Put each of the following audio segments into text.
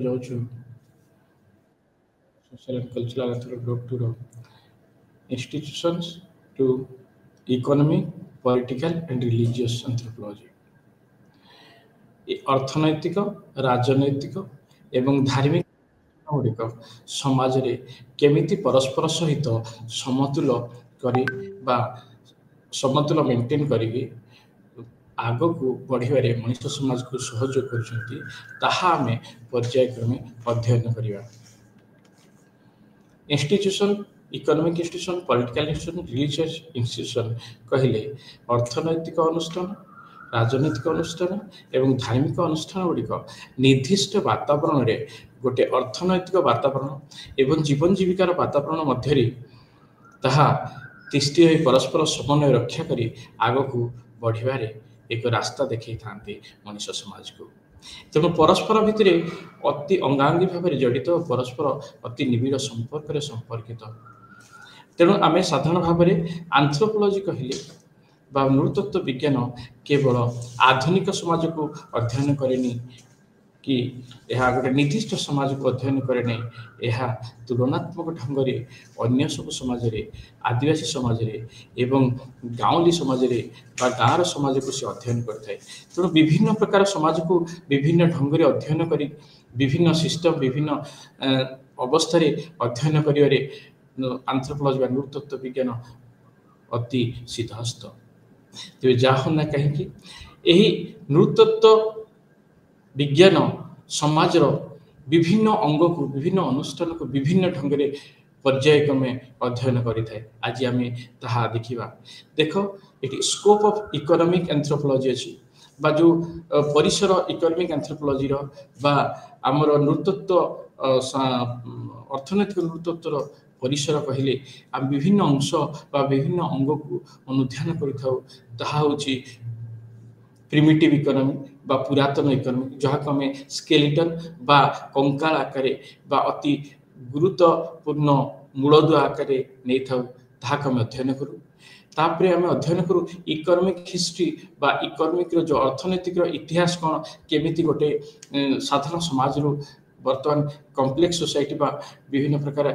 जाऊँ social and cultural anthropology to institutions to economy political and religious anthropology अर्थनैतिक राजनैतिक एवं धार्मिक गुड़िक समाज रे केमिति परस्पर सहित समतुल करी बा समतुल मेंटेन करी आग को बढ़िबारे मनुष्य समाज को सहयोग करछंती ताहा हमें पर्यायक्रमे अध्ययन करिया institution economic institution political institution religious institution कहले अर्थनैतिक अनुष्ठान राजनैतिक अनुष्ठान एवं धार्मिक अनुष्ठान गुड़िक निर्दिष्ट वातावरण रे गोटे अर्थनैतिक वातावरण एवं जीवन जीविकार वातावरण मध्य ताहा तिष्ठि होई परस्पर समन्वय रक्षा करी आग को बढ़िबारे एक रास्ता देखै थांती मनुष्य समाज को तेणु परस्पर भितर अति अंगांगी भाव जड़ित परस्पर अति निबिड़ संपर्क संपर्कित तेणु आम साधारण भाव में एंथ्रोपोलॉजी कहले बा नृतत्व विज्ञान केवल आधुनिक समाज को अध्ययन करेनी कि यह गोटे निर्दिष्ट समाज को अध्ययन करे नहीं यह तुलनात्मक ढंग से अन्य सब समाज रे आदिवासी समाज रे एवं गाँवली समाज रे बा गाँव समाज को से अध्ययन करता है तेणु विभिन्न प्रकार समाज को विभिन्न ढंग से अध्ययन करी विभिन्न सिस्टम विभिन्न अवस्था अध्ययन करिवारे एंथ्रोपोलॉजी बा नृतत्व विज्ञान अति सिद्धहस्त तेज जहाँ ना कहीं यही नृतत्व विज्ञान समाज विभिन्न अंग को विभिन्न अनुष्ठान को विभिन्न ढंग से पर्यायक्रमे अध्ययन करें आज आम ताहा देखा देख ये स्कोप ऑफ इकोनॉमिक एंथ्रोपोलॉजी अच्छी बा जो परिसर इकोनॉमिक एंथ्रोपोलॉजी बा आमर नृतत्व अर्थनैतिक नृतत्व परिसर कहले आम विभिन्न अंश बा विभिन्न अंग को अनुध्यान करें प्रिमिटिव इकोनॉमी बा पुरातन इकोनॉमी जहाँ को आम स्केलेटन बा कंकाल आकार बा अति गुरुत्वपूर्ण मूलदुआ आकार नहीं था आम अध्ययन करूँ तापर आम अध्ययन करूँ इकोनॉमिक हिस्ट्री बा इकोनॉमिक जो अर्थनैतिक इतिहास कौन केमिति गोटे साधारण समाज रू वर्तमान कॉम्प्लेक्स सोसाइटी बा विभिन्न प्रकार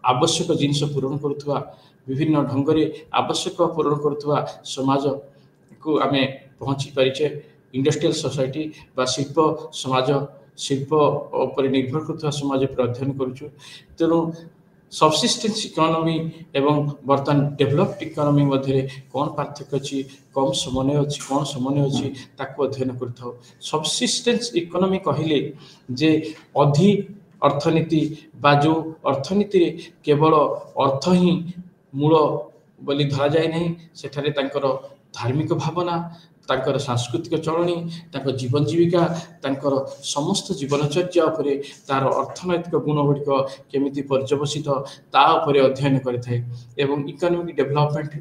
आवश्यक जिनस पूरण करुवा विभिन्न ढंग से आवश्यक पूरण करुवा समाज को आम पहुँची पारिचे इंडस्ट्रियल सोसाइटी बा शिल्प समाज शिल्प पर निर्भर कर समाज पर अध्ययन करुचु तेणु सबसिस्टेंस इकोनॉमी एवं बर्तमान डेवलप्ड इकोनॉमी मध्य कौन पार्थक्य अच्छी कम समन्वय अच्छी कौन समन्वय अच्छी ताको अध्ययन करथाउ सबसिस्टेंस इकोनॉमी कहले जे अधि अर्थनीति बा जो अर्थनीति रे केवल अर्थ ही मूल बोली धरा जाए नहीं सेठारे तांकर धार्मिक भावना तांकर सांस्कृतिक चलनी तांकर जीवन जीविका तांकर समस्त जीवनचर्या उपरे तार अर्थनैतिक गुण गुड़िक केमिति पर्यवसित ता उपरे अध्ययन करिथाय एवं इकोनॉमिक डेवलपमेंट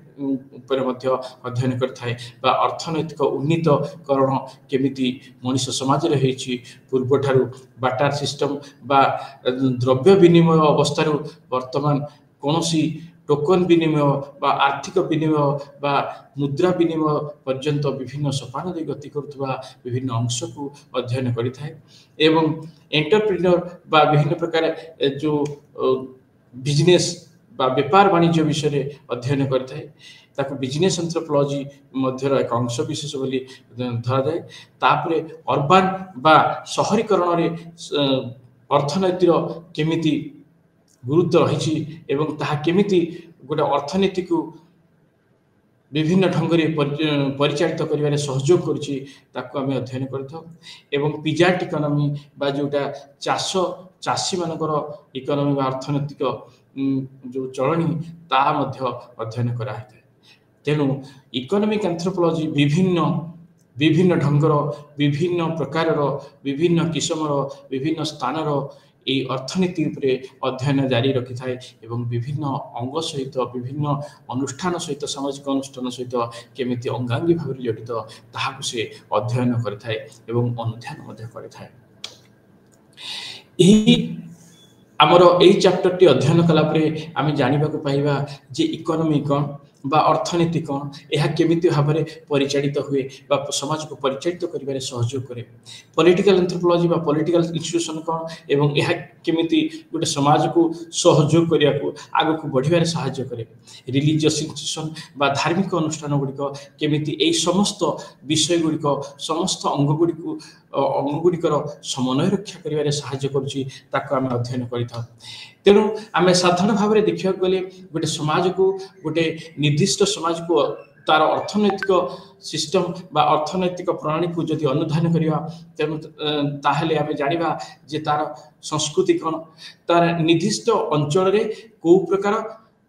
उपरे मध्य अध्ययन करिथाय बा अर्थनैतिक उन्नीतकरण केमिति मनुष्य समाज रे हेछि पूर्व ठारू बाटार सिस्टम बा द्रव्य विनिमय अवस्था वर्तमान कोनोसी टोकन विनिमय बा आर्थिक विनिमय बा मुद्रा विनिमय पर्यंत विभिन्न सोपान दे गति करुवा विभिन्न अंश को अध्ययन करिथाय एवं एंटरप्रेन्योर बा विभिन्न प्रकार जो बिजनेस बा व्यापार वाणिज्य विषय अध्ययन करिथाय ताको बिजनेस एंथ्रोपोलॉजी मध्यर एक अंश विशेष बोली धरा जाए तापरे अर्बान बा शहरीकरण रे अर्थनैतिक केमिति गुरुत्व रही एवं ताहा केमिति गोटे अर्थनीति को विभिन्न ढंग से परिचालित करिवारे सहयोग करुछि ताको आमे अध्ययन करथाउ एवं पिजाट इकोनॉमी बा जोटा चाषी मानकर इकोनॉमी बा अर्थनैतिक जो चलनी ता मध्य अध्ययन करा है तेणु इकोनॉमिक एंथ्रोपोलॉजी विभिन्न ढंगर विभिन्न प्रकार विभिन्न किस्मर विभिन्न स्थानर ये अर्थनीति अध्ययन जारी रखि थाए एवं विभिन्न अंग सहित विभिन्न अनुष्ठान सहित सामाजिक अनुष्ठान सहित केमिति अंगांगी भाव जड़ित ताहाकु से अध्ययन करिथाए एवं अनुध्यान मध्य करिथाए एही आमर एही चैप्टर टी अध्ययन कला परे आमे जानिबा को पाइबा जे इकोनॉमी कोन बा अर्थनीति कौन यह केमिति भाव परिचालित हुए बा समाज को परिचालित करिबारे सहयोग करे पॉलिटिकल एंथ्रोपोलॉजी बा पॉलिटिकल इंस्टीट्यूशन कौन एवं यह केमिति गोटे समाज को सहयोग करिया को आगो को बढ़िबारे सहायता करे रिलीजियस इंस्टीट्यूशन बा धार्मिक अनुष्ठान गुड़िक केमिति एई समस्त विषय गुड़िक समस्त अंग गुड़िकर समन्वय रक्षा करिबारे सहायता करूची ताको आमे अध्ययन करिथा तेणु आम साधारण भाव में देखा गले गोटे समाज को गोटे निर्दिष्ट समाज को तार अर्थनैतिक सिस्टम बा अर्थनैतिक प्रणाली को जदि अनुधान करवा तेणु ताहले आम जानिबा जे तार संस्कृति कौन तार निर्दिष्ट अंचल रे को प्रकार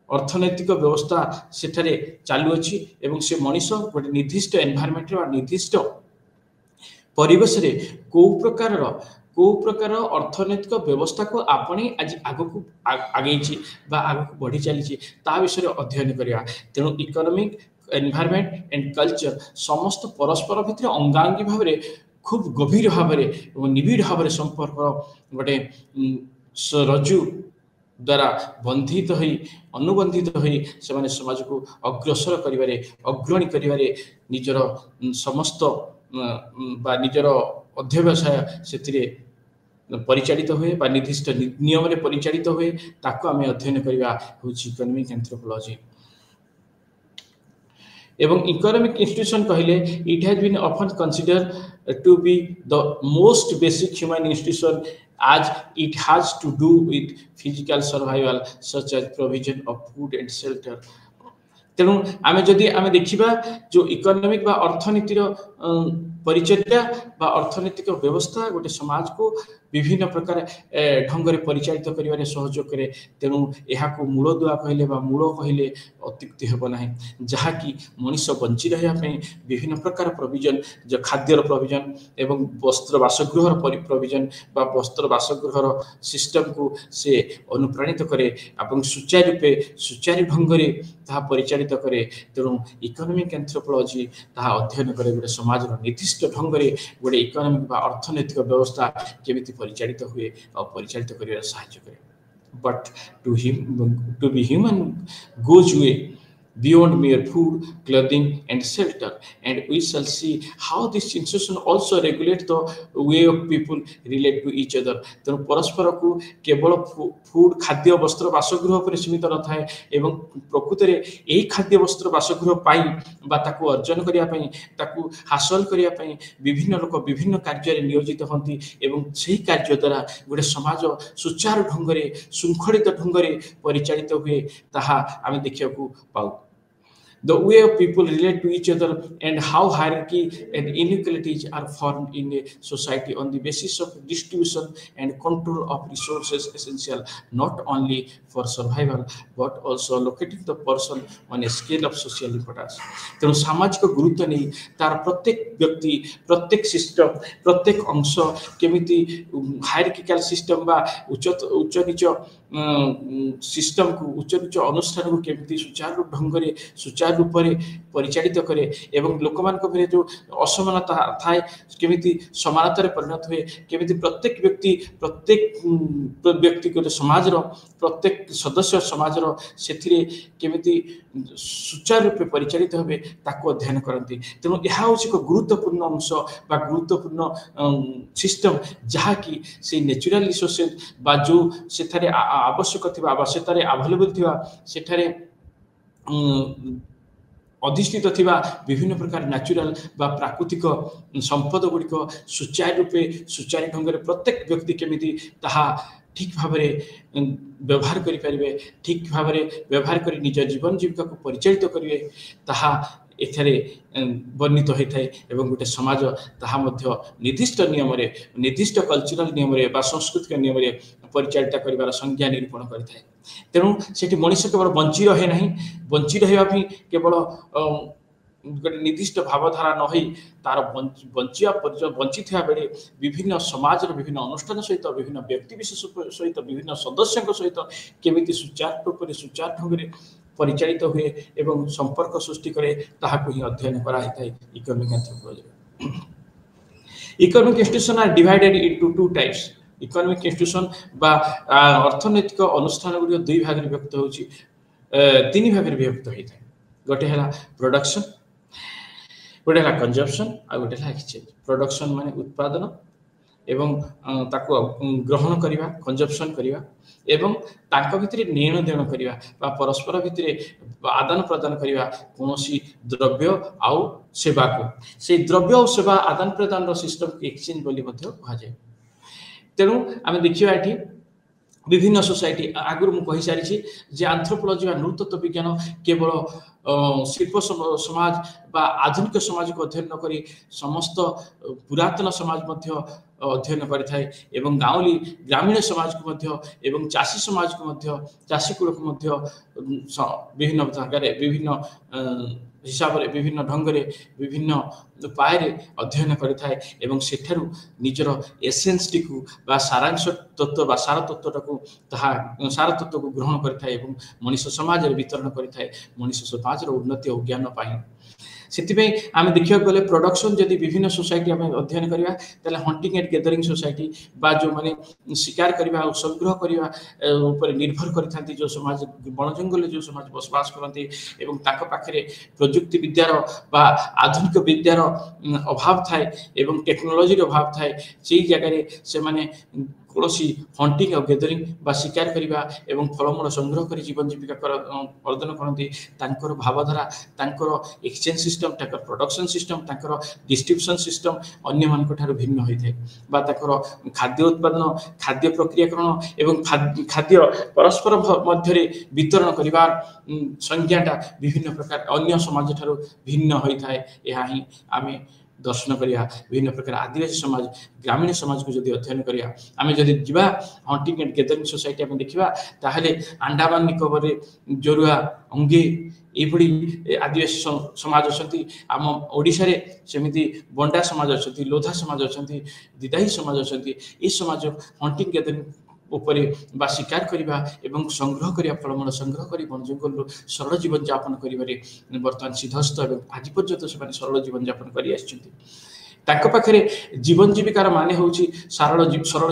अर्थनैतिक व्यवस्था सेठारे चालू अछि एवं से मनीष गोटे निर्दिष्ट एनवायरनमेंट वा निर्दिष्ट परिवेश रे को प्रकार अर्थनैतिक व्यवस्था को आपणे आज आगको आगे आगको बढ़ी चली ता विषय अध्ययन करिया तेणु इकोनॉमिक एनवायरनमेंट एंड कल्चर समस्त परस्पर भितर अंगांगी भाव में खूब गभीर भाव में निबिड़ भाव में संपर्क गोटे रज्जु द्वारा बंधित हो अनुबंधित हो समाज को अग्रसर करिबारे अग्रणी करिबारे निजर समस्त बा निजर अध्यवसाय से परिचालित हुए बा निर्दिष्ट नियम रे परिचालित हुए ताको आमे अध्ययन करिबा होची इकोनॉमिक एंथ्रोपोलॉजी एवं इकोनॉमिक इंस्टीट्यूशन कहले it has been often consider to be the most basic human institution as it has to do with physical survival such as provision of food and shelter तेणु आमे जदि आमे देखिबा जो economic बा अर्थनीतिर परिचर्या बा अर्थनैतिक व्यवस्था गोटे समाज को विभिन्न प्रकार ढंग से परिचालित करिबारे सहयोग करे तेणु यहाँ को मूल दुआ कहले बा मूल कहले अत्युक्ति हेब नाही जहा कि मनुष्य बंची रहिया पई विभिन्न प्रकार प्रोविजन जो खाद्यर प्रोविजन एवं वस्त्र बासगृहर प्रोविजन बा वस्त्र बासगृहर सिस्टम को से अनुप्राणित करे एवं सुचारू ढंग से ताहा परिचालित करे तेणु इकोनॉमिक एंथ्रोपोलॉजी ताहा अध्ययन करे गोटे समाज निर्दिष्ट ढंग से गोटे इकोनॉमिक बा अर्थनैतिक व्यवस्था केमिति परिचालित हुए और परिचालित करिबार सहायता करे but to be human goes way beyond mere food, clothing and shelter and we shall see how this institution also regulate the way of people relate to each other तेणु परस्पर को केवल फूड खाद्य वस्त्र बासगृह पर सीमित न थाए एवं प्रकृत रे एही खाद्य वस्त्र बासगृह पाई बा ताकू अर्जन करिया पई ताकू हासिल करिया पई विभिन्न लोक विभिन्न कार्य रे नियोजित हंती एवं सही कार्य द्वारा गोटे समाज सुचारू ढंग रे शृंखलित ढंग रे परिचालित हुए ताहा आमे देखिया को पाऊ the way of people relate to each other and how hierarchy and inequalities are formed in a society on the basis of distribution and control of resources essential not only for survival but also locating the person on a scale of social importance तेणु सामाजिक गुरुत्व नहीं तार प्रत्येक व्यक्ति प्रत्येक system प्रत्येक अंश केमिति हायरार्किकल सिस्टम बा उच्च नीच सिस्टम को उच्च नीच अनुष्ठान को केमिति सुचारू ढंग रे सुचारू रूप से परिचालित करे एवं लोक मान भितर जो असमानता थाए केमिति समानता परिणत हुए केमिति प्रत्येक व्यक्ति को समाज प्रत्येक सदस्य समाज से केमिति सुचारू रूप परिचालित होबे ताको अध्ययन करती तेणु यह हूँ एक गुरुत्वपूर्ण अंश बा गुरुत्वपूर्ण सिस्टम जहाँ कि से नेचुरल रिसोर्सेज बा जो सेठारे आवश्यक थिबा बा सेठारे अवेलेबल थिबा सेठारे अधिष्ठित थिबा विभिन्न प्रकार नेचुरल बा प्राकृतिक संपद गुड़िक सुचारू रूपे सुचारू ढंग से प्रत्येक व्यक्ति केमिति ताहा ठीक भाव में व्यवहार करें ठीक भाव में व्यवहार कर निज जीवन जीविका को परिचालित करेंगे ताहा एथरे वर्णित होता है एवं गोटे समाज ताहा मध्य निर्दिष्ट नियम रे निर्दिष्ट कल्चरल नियम रे बा सांस्कृतिक नियम रे परिचालित करिवार संज्ञा निरूपण करिଥାଏ तेणु सेठी मनुष्य केवल बंची रहे नहीं बंची रहिबा भी केवल गोटे निर्दिष्ट भावधारा न हो तार बंचिया बंची था बेले विभिन्न समाज विभिन्न अनुष्ठान सहित विभिन्न व्यक्ति विशेष सहित विभिन्न सदस्यों सहित केमिति सुचारू रूप से सुचारू ढंग से परिचालित हुए एवं संपर्क सृष्टि करे ताहाको ही अध्ययन कराई थाए economic anthropology economic institution are divided into two types economic institution बा अर्थनैतिक अनुष्ठान गुडी दुई भाग रे विभक्त होची तीन भाग रे विभक्त होई थाए गोटे है प्रोडक्शन, गोटे है कंजम्पशन, आ गोटे है एक्सचेंज। प्रोडक्शन माने उत्पादन एवं ताको ग्रहण करवा, कंजम्पशन करवा एवं तांको भितरे लेन देन करवा बा परस्पर भितरे आदान प्रदान करवा कोनोसी द्रव्य आउ सेवा को, से द्रव्य और सेवा आदान प्रदान सिस्टम को एक्सचेंज बोली मध्य कहा जाए। तेणु आम देखा ये विभिन्न सोसाइटी आगुरी मुझे कही सारी जे एंथ्रोपोलॉजी व नृतत्व विज्ञान केवल शिल्प समाज बा आधुनिक समाज को अध्ययन न करी समस्त पुरातन समाज मध्य अध्ययन करिथाय एवं गाँवली ग्रामीण समाज को मध्य एवं चाषी समाज को मध्य चाषी कूल को मध्य विभिन्न जगह विभिन्न हिसाब से विभिन्न ढंग से विभिन्न उपाय अध्ययन करिथाय एवं सेठारु निजर एसेंस टी को बा सारांश तत्व बा सार तत्वटा ताहा सार तत्व को ग्रहण करिथाय एवं मनुष्य समाज रे वितरण करिथाय मनुष्य समाज रो उन्नति और ज्ञान पाई। सेतिबे आमे देखिया गले प्रोडक्शन जदि विभिन्न सोसाइटी आमे अध्ययन करिया तले हंटिंग एंड गैदरिंग सोसाइटी बा जो माने शिकार करिवा और संग्रह करिवा ऊपर निर्भर करिथांती जो समाज बन जंगल जो समाज बसवास करती एवं ताको पाखरे प्रयुक्ति विद्यार बा आधुनिक विद्यार अभाव थाए एवं टेक्नोलॉजी रो अभाव थाए सेई जगह रे से माने कोनोसी हंटिंग और गैदरिंग बा शिकार करिवा एवं फलमूल संग्रह करी जीवन जीविका अर्जन करती तांकर भावधारा तांकर एक्सचेंज सिस्टम तांकर प्रोडक्शन सिस्टम तांकर डिस्ट्रीब्यूशन सिस्टम अन्य मान ठारू भिन्न होई थाए बा तांकर खाद्य उत्पादन खाद्य प्रक्रियाकरण एवं खाद्य परस्पर मध्य वितरण करिवा संज्ञाटा विभिन्न प्रकार अन्य समाज ठारू भिन्न होई थाए। यहा ही आमे दर्शन करिया विभिन्न प्रकार आदिवासी समाज ग्रामीण समाज को जदि अध्ययन करिया आमे जदि जिबा हंटिंग एंड गैदरिंग सोसाइटी आमे देखिबा ताहले अंडमान निकोबर रे जोरुआ अंगे एभली आदिवासी समाज अछंती आम ओडिसा रे सेमिति बंडा समाज अछंती लोधा समाज अछंती दिदाही समाज अछंती ए समाज हंटिंग गैदरिंग उपरे बा शिकार करिबा एवं संग्रह करिया फलमूल संग्रह करी वन जंगल सरल जीवन यापन करिबारे वर्तमान सिद्धस्त एवं आज पर्यंत से सरल जीवन यापन करि आछंती। तांको पाखरे जीवन जीविकार माने होउची सरल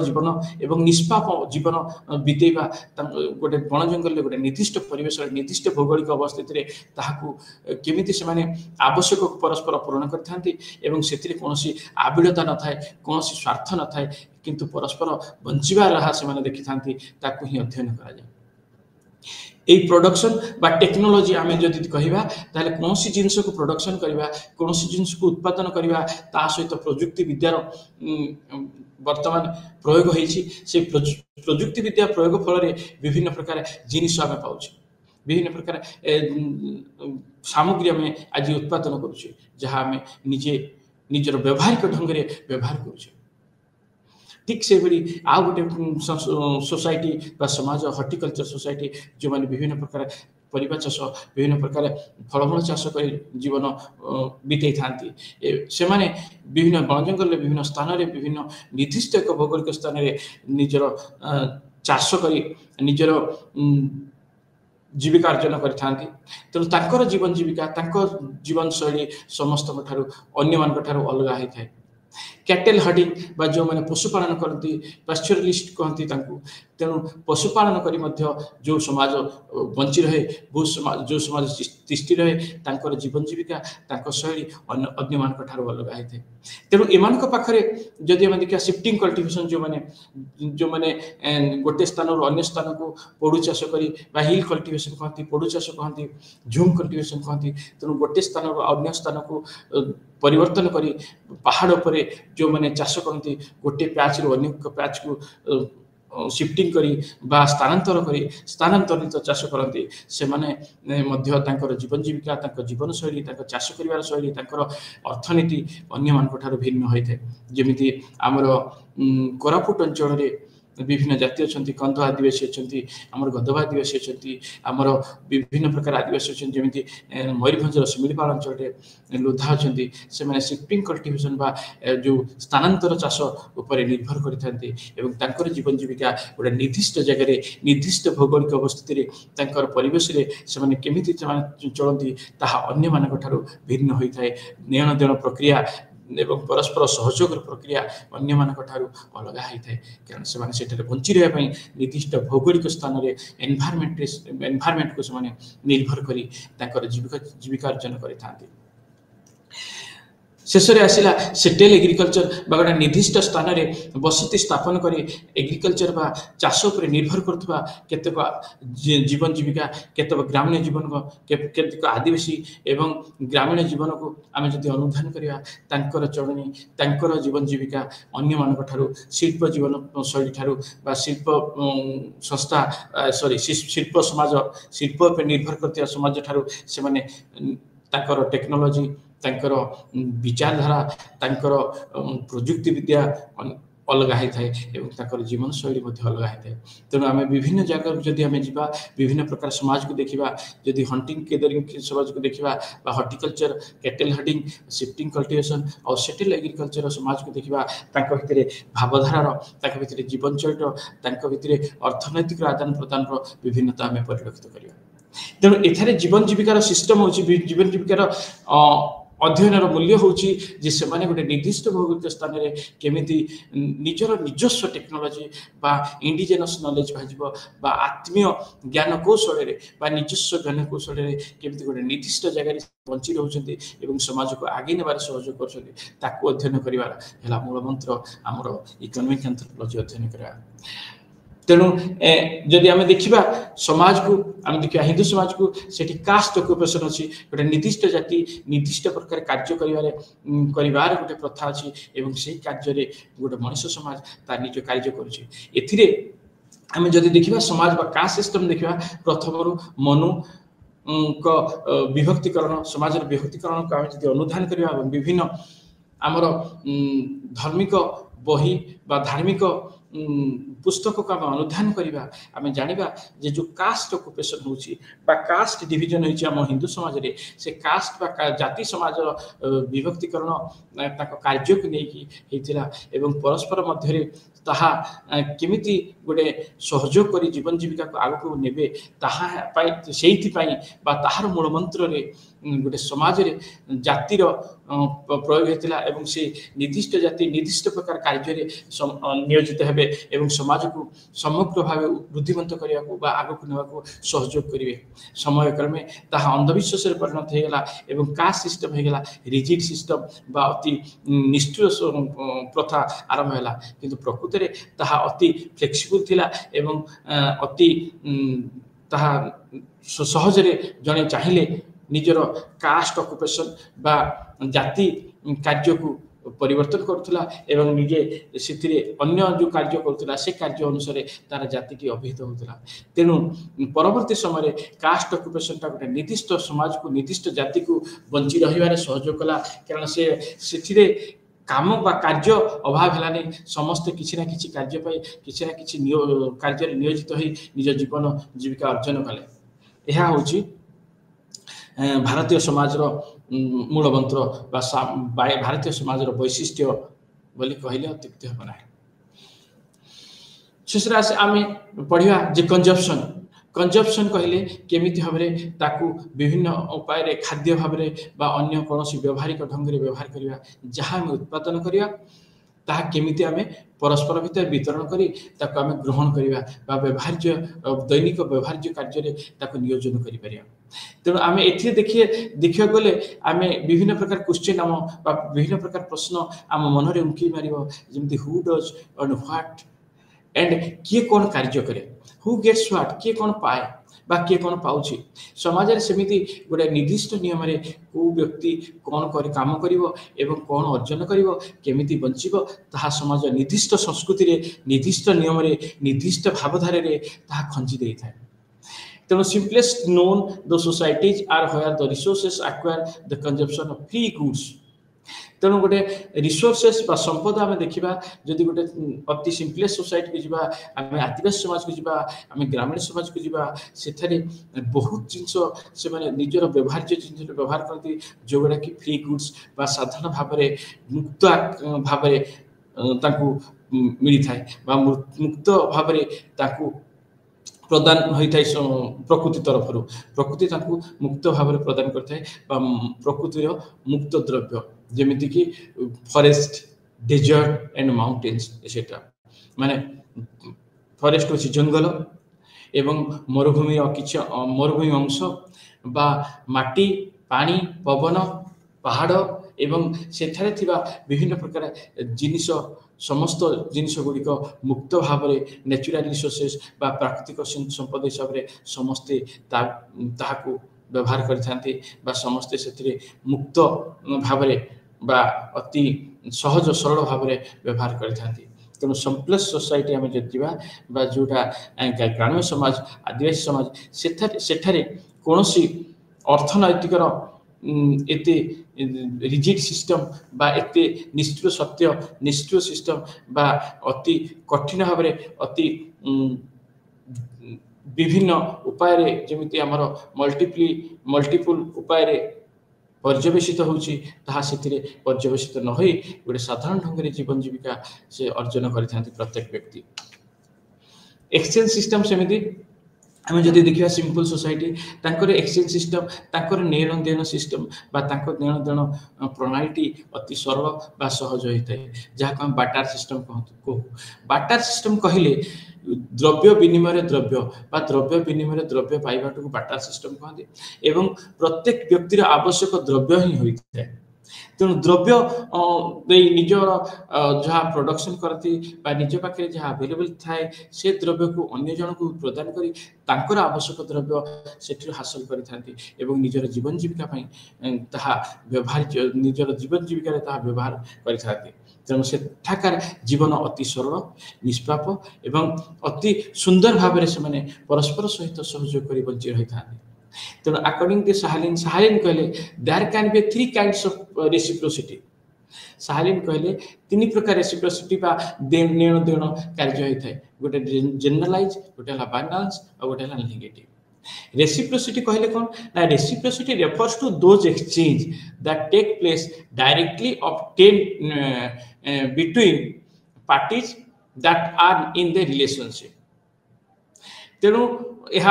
जीवन एवं निष्पाप जीवन बितेबा गोटे वन जंगल गोटे निर्दिष्ट परिवेश निर्दिष्ट भौगोलिक अवस्थित रे ताहाकू केमिति से माने आवश्यक परस्पर पूर्ण करथांती एवं सेतिरे कोनोसी आबिलता न थाए कोनोसी स्वार्थ न थाए किंतु परस्पर बंचिबा राहा से माने देखि थांती ताकू ही अध्ययन करा जाय। ए प्रोडक्शन बा टेक्नोलॉजी आमे जदि कहिबा ताले कोनोसी जिंस को प्रोडक्शन करिबा कोनोसी जिंस को उत्पादन करिबा ता सहित प्रयुक्ति विद्यार वर्तमान प्रयोग होईछि से प्रयुक्ति विद्या प्रयोग फल रे विभिन्न प्रकार जिनिस आमे पाउछि विभिन्न प्रकार सामग्री आमे आज उत्पादन करूछि जहा आमे निजर व्यवहारिक ढंग रे व्यवहार करूछि। ठीक से भली आ गोटे सोसाइटी बा समाज हॉर्टिकल्चर सोसाइटी जो माने विभिन्न प्रकार परिबा चाष विभिन्न प्रकार फलमूल चाष कर जीवन बीते थांती से माने विभिन्न वन जंगल विभिन्न स्थान रे विभिन्न निर्दिष्ट एक भौगोलिक स्थान रे निजर चाष करी निजर जीविका अर्जन करिथांती। तेणु तांकर जीवन जीविका तांकर जीवन शैली समस्त ठारू अन्य मान ठारू अलग होई थाए। कैटल हर्डिंग बा जो माने पशुपालन करती पास्चुरलिस्ट कहती तांकू तेणु पशुपालन करी मध्य जो समाज बंची रहे जो समाज तिष्टि रहे तांकर जीवन जीविका तांकर शैली अन्य मान ठारू अलग होई थाए। तेणु एमान पाखरे जदि हम देखिया शिफ्टिंग कल्टिवेशन जो माने गोटे स्थान अन्य स्थान को पोडू चाष करी बा हिल कल्टिवेशन कहती पोडू चाष कहती झूम कल्टिवेशन कहती तेणु गोटे स्थान अन्य स्थान को परिवर्तन करी पहाड़ उपरे जो माने चाष करती गोटे पैच रो अन्य पैच को शिफ्टिंग करी बा स्थानांतर करी स्थानांतरित चाष करती से माने मध्य तांकर जीवन जीविका तांकर जीवन शैली तांकर चाष करिवार शैली तांकर अर्थनीति अन्य मान ठारू भिन्न होई थाए। जेमिति हमर कोरापुट अंचल रे विभिन्न जाति अच्छा कंध आदिवासी अच्छा आमर गदवा आदिवासी अच्छा आमर विभिन्न प्रकार आदिवासी अच्छा जमी मयूरभंजर शिमिलीपाल अंचल लोधा अच्छा से मैंने शिफ्टिंग कल्टिवेशन बा जो स्थानांतर चाष उपर निर्भर करते जीवन जीविका गोटे निर्दिष्ट जगह निर्दिष्ट भौगोलिक अवस्थित परिवेश से केमिति चलती ताहा अन्य मान भिन्न होता है। लेन देन प्रक्रिया एवं परस्पर सहयोग प्रक्रिया अन्य मानक ठारू अलग होता है कारण से बंची रहा निर्दिष्ट भौगोलिक स्थान में एनवायरमेंट को से निर्भर कर जीविका अर्जन करते शेष में आसला सेटेल एग्रिकल्चर गोटे निर्दिष्ट स्थान में बसति स्थापन कर एग्रिकल्चर बा चाष उपर निर्भर करुवा केतक जीवन जीविका केतक ग्रामीण जीवन केतक आदिवासी एवं ग्रामीण जीवन को आम जब अनुधान करवा चलनी तांकर जीवन जीविका अन्य मानक ठारू शिल्प जीवन शैली ठारू बा शिल्प संस्था सॉरी शिल्प समाज शिल्प पर निर्भर करता समाज ठारू से माने तांकर टेक्नोलॉजी तांकर विचारधारा तांकर प्रजुक्ति विद्या अलग होता है एवं तांकर जीवन शैली अलग होता है तेणु आम विभिन्न जगह जदि आम जा विभिन्न प्रकार समाज को देखा जदि हंटिंग केदरिंग समाज को देखा horticulture cattle herding shifting cultivation और सेटल एग्रीकल्चर समाज को देखा भितर भावधारार भितर जीवन चरित्र भितर अर्थनैतिक आदान प्रदान विभिन्नता आम परिलक्षित करवा तेणु एथारे जीवन जीविकार सिस्टम हो जीवन जीविकार अध्ययन मूल्य हूँ से माने गोटे निर्दिष्ट भौगोलिक स्थान में केमिति निजर निजस्व टेक्नोलोजी बा इंडिजेनस नॉलेज बा आत्मीय ज्ञान कौशल निजस्व ज्ञान कौशल केमिति गोटे निर्दिष्ट जगह बंची रोचते एवं समाज को आगे नेबार सहयोग कर अध्ययन करवा मूल मंत्र आमर इकोनॉमिक एंथ्रोपोलॉजी अध्ययन करवा तेणु जदि आम देखा समाज को आम देखा हिंदू समाज को सेठी कास्ट ऑक्युपेशन अच्छी गोटे निर्दिष्ट जाति निर्दिष्ट प्रकार कार्य करिवार गोटे प्रथा अच्छी एवं से कार्य गोटे मनुष्य समाज तार निज कार्य करुचे आम जदि देखा समाज बा कास्ट सिस्टम देखा प्रथम मनु विभक्तिकरण समाज विभक्तिकरण को आम जदि अनुधान करवा विभिन्न आमर धार्मिक बही बा धार्मिक पुस्तक को आम अनुधान करवा आम जाना जे जो कास्ट ऑक्युपेशन होची बा कास्ट डिविजन होची आम हिंदू समाज रे से कास्ट बा जाति समाज विभक्तिकरण कार्य को लेकिन होता एवं परस्पर मध्य ताहा केमिति गोटे सहयोग कर जीवन जीविका को आगक नेबे ताहा बा ताहार मूल मंत्र रे गोटे समाज रे जातिर प्रयोग होता एवं से निर्दिष्ट जाति निर्दिष्ट प्रकार कार्य नियोजित हेबे एवं समाज को समग्र भाव वृद्धिमंत करने आगक नेबा सहयोग करेंगे समय क्रमे ताहा अंधविश्वास परिणत होगा एवं कास्ट सिस्टम होगा रिजिड सिस्टम बा अति निष्ठुर प्रथा आरंभ है किंतु प्रकृत में ताहा अति फ्लेक्सिबल थिला एवं अति ताहा सहजरे जड़े चाहिए निजर कास्ट ऑक्युपेशन बा जाति कार्य को परिवर्तन करुला एवं निजे से अन्य जो कार्य करुला से कार्य अनुसार तार जाति की अभिहित होता तेणु परवर्ती समय कास्ट ऑक्युपेशन गोटे निर्दिष्ट समाज को निर्दिष्ट जाति को बंची रही सहयोग कला कारण से काम बा कार्य अभाव है समस्ते किसी ना किसी कार्य किसी ना किसी कार्य नियोजित हो निज जीवन जीविका अर्जन कले यह हूँ भारतीय समाज मूल मंत्र भारतीय समाज वैशिष्ट्य बोली कहले अत्युक्ति हम ना शेष आम पढ़ा जे कंजप्शन कहले केमिति भाबरे ताकू विभिन्न उपाय खाद्य भाबरे बा अन्य कौन व्यवहारिक ढंग से व्यवहार करवा जहाँ आम उत्पादन करवा ताहा केमिति आमे परस्पर भितर वितरण करी ताकू आमे ग्रहण करवा बा व्यवहार्य दैनिक व्यवहार्य कार्य ताकू नियोजन करि परिया तेणु आम ए देखिए गले आम विभिन्न प्रकार क्वेश्चन आम विभिन्न प्रकार प्रश्न आम मन में उंकी मार जमी who does and what and किए कौन कार्य करे हु गेट्स व्हाट किए कौन पाए बा किए कौन पाउछि समाज रे सेमिति गोटे निर्दिष्ट नियम रे को व्यक्ति कौन कर काम करिवो एवं कौन अर्जन करिवो केमिति बंचिबो ताहा समाज निर्दिष्ट संस्कृति रे निर्दिष्ट नियम रे निर्दिष्ट भावधारा रे ताहा खंजी देई थाए तेणु simplest known the societies are where the resources acquire the consumption of free goods तेणु गोटे रिसोर्सेस बा संपद आम देखा जदि गोटे अति सिंपलेस्ट सोसाइटी को जीवा आम आदिवासी समाज को जीवा आम ग्रामीण समाज को जीवा से बहुत जिनस से निजर व्यवहार्य जिन व्यवहार करती जोगुड़ा कि फ्री गुड्स बा साधारण भाव में मुक्त भाव मिली थाए मुक्त भाव में प्रदान होता है प्रकृति तरफ प्रकृति मुक्त भाव में प्रदान करता है प्रकृतिर मुक्त द्रव्य ଯେମିତି କି forest, desert and mountains etcetera माने फरेस्ट होची जंगल एवं मरुभूमि किछ मरुभूमि अंश बा माटी पानी पवन पहाड़ एवं सेठारे थिबा विभिन्न प्रकार जिनिस समस्त जिनिस गुड़िक मुक्त भाव में नेचुरल रिसोर्सेस बा प्राकृतिक संपद हिसाब से समस्ते ताहाकु व्यवहार करथांती बा समस्ते सेथिरे मुक्त भाव में बा अति सहज सरल भाव में व्यवहार करथांती तेणु सम्प्लेस सोसाइटी आम जो जोटा ग्राम्य समाज आदिवासी समाज सेठारे कौनसी अर्थनैतिक एते रिजिड सिस्टम बा एते निष्ठुर सत्य निष्ठुर सिस्टम बा अति कठिन भाव में अति विभिन्न उपाय जमीती आमर मल्टीपल उपाय पर्यवेसित होची ताहा सेतिरे पर्यवेसित न होई गोटे साधारण ढंग रे जीवन जीविका से अर्जन करिथांती प्रत्येक व्यक्ति। एक्सचेंज सिस्टम सेमिति आम जदि देखिए सिंपल सोसाइटी तांकर एक्सचेंज सिस्टम तांकर लेन देन सिस्टम बा तांकर लेन देन प्रणाली अति सरल बा सहज होता है जहाँ हम बाटार सिस्टम कहू। बाटार सिस्टम कहले द्रव्य विनिमय द्रव्य बा द्रव्य विनिमय द्रव्य पाइबाटू बाटार सिस्टम कहते एवं प्रत्येक व्यक्तिर आवश्यक द्रव्य ही होता है तेणु द्रव्य निजर जहाँ प्रोडक्शन करती निज पाखे जहाँ अवेलेबल थाए से द्रव्य को अन्य जन को प्रदान करी तांकर आवश्यक द्रव्य सेठी हासिल करथांती एवं निजर जीवन जीविका पई ताहा व्यवहार निजर जीवन जीविका ताहा व्यवहार करथांती तेणु सेठाकार जीवन अति सरल निष्पाप एवं अति सुंदर भाव से परस्पर सहित सहयोग कर बंची रही था। तेणु अकॉर्डिंग टू साहालिन कहले there can be three kinds of reciprocity. Sahlins कहले तीन प्रकार रेसिप्रोसिटी बा लेन देन कार्य होता है गोटे जनरलाइज गोटे बैलेंस और गोटे नेगेटिव। रेसिप्रोसिटी कहले कौन ना reciprocity refers to those exchange that take place directly obtained between parties that are in the relationship। तेणु यह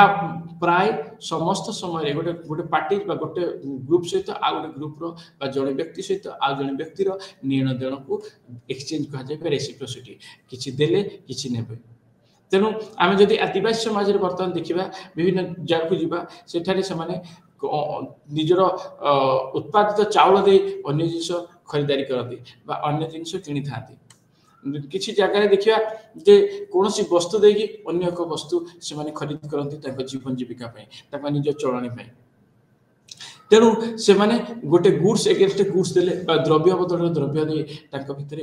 प्राय समस्त समय गोटे गोटे पार्टी गोटे ग्रुप सहित आ गोटे ग्रुप जड़े व्यक्ति सहित आ जड़े व्यक्तिर लेन देन को एक्सचेंज कह रेसिप्रोसिटी किछि देले किछि नेबे। तेणु आम जदि आदिवासी समाज में बर्तमान देखा विभिन्न जगह को जीवा सेठारे से निजर उत्पादित चाउल दे अन्य जिनिस खरीदारी करती अन्य जिनिस किनी थांती किसी जगह देखिया जे कौन सी वस्तु देगी अन्य एक वस्तु से माने खरीद करती जीवन जीविका पई निज चलणी पई। तेणु से माने गोटे गुड्स एगेंस्ट गुड्स देले द्रव्य बदल द्रव्य दे भितर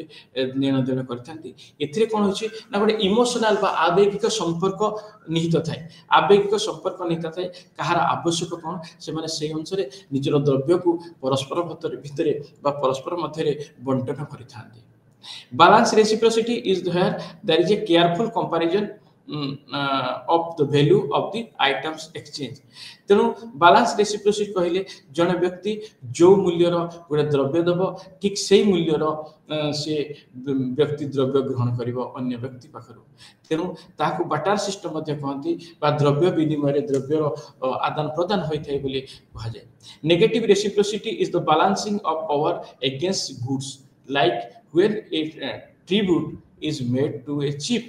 लेन देन करथांती। एथिरे कोन होछि ना गोटे इमोशनल बा आवेगिक संपर्क निहित थाए आवेगिक संपर्क निहित थाए कहार आवश्यक कोन से माने सेही अनुसार निजर द्रव्य को परस्पर भितर बा परस्पर मध्य बंटन करथांती। Balance reciprocity is where there is a careful comparison of the value of the items exchange। तेणु balance reciprocity कहले जन व्यक्ति जो मूल्यर गोटे द्रव्य दब ठीक से मूल्यर से व्यक्ति द्रव्य ग्रहण करिवो अन्य व्यक्ति पाखरु। तेणु ताकू बाटार सिस्टम कहती द्रव्य विनिमय द्रव्यर आदान प्रदान होता है बोली कहा जाए। Negative reciprocity is the balancing of power against goods like when a tribute is made to a chief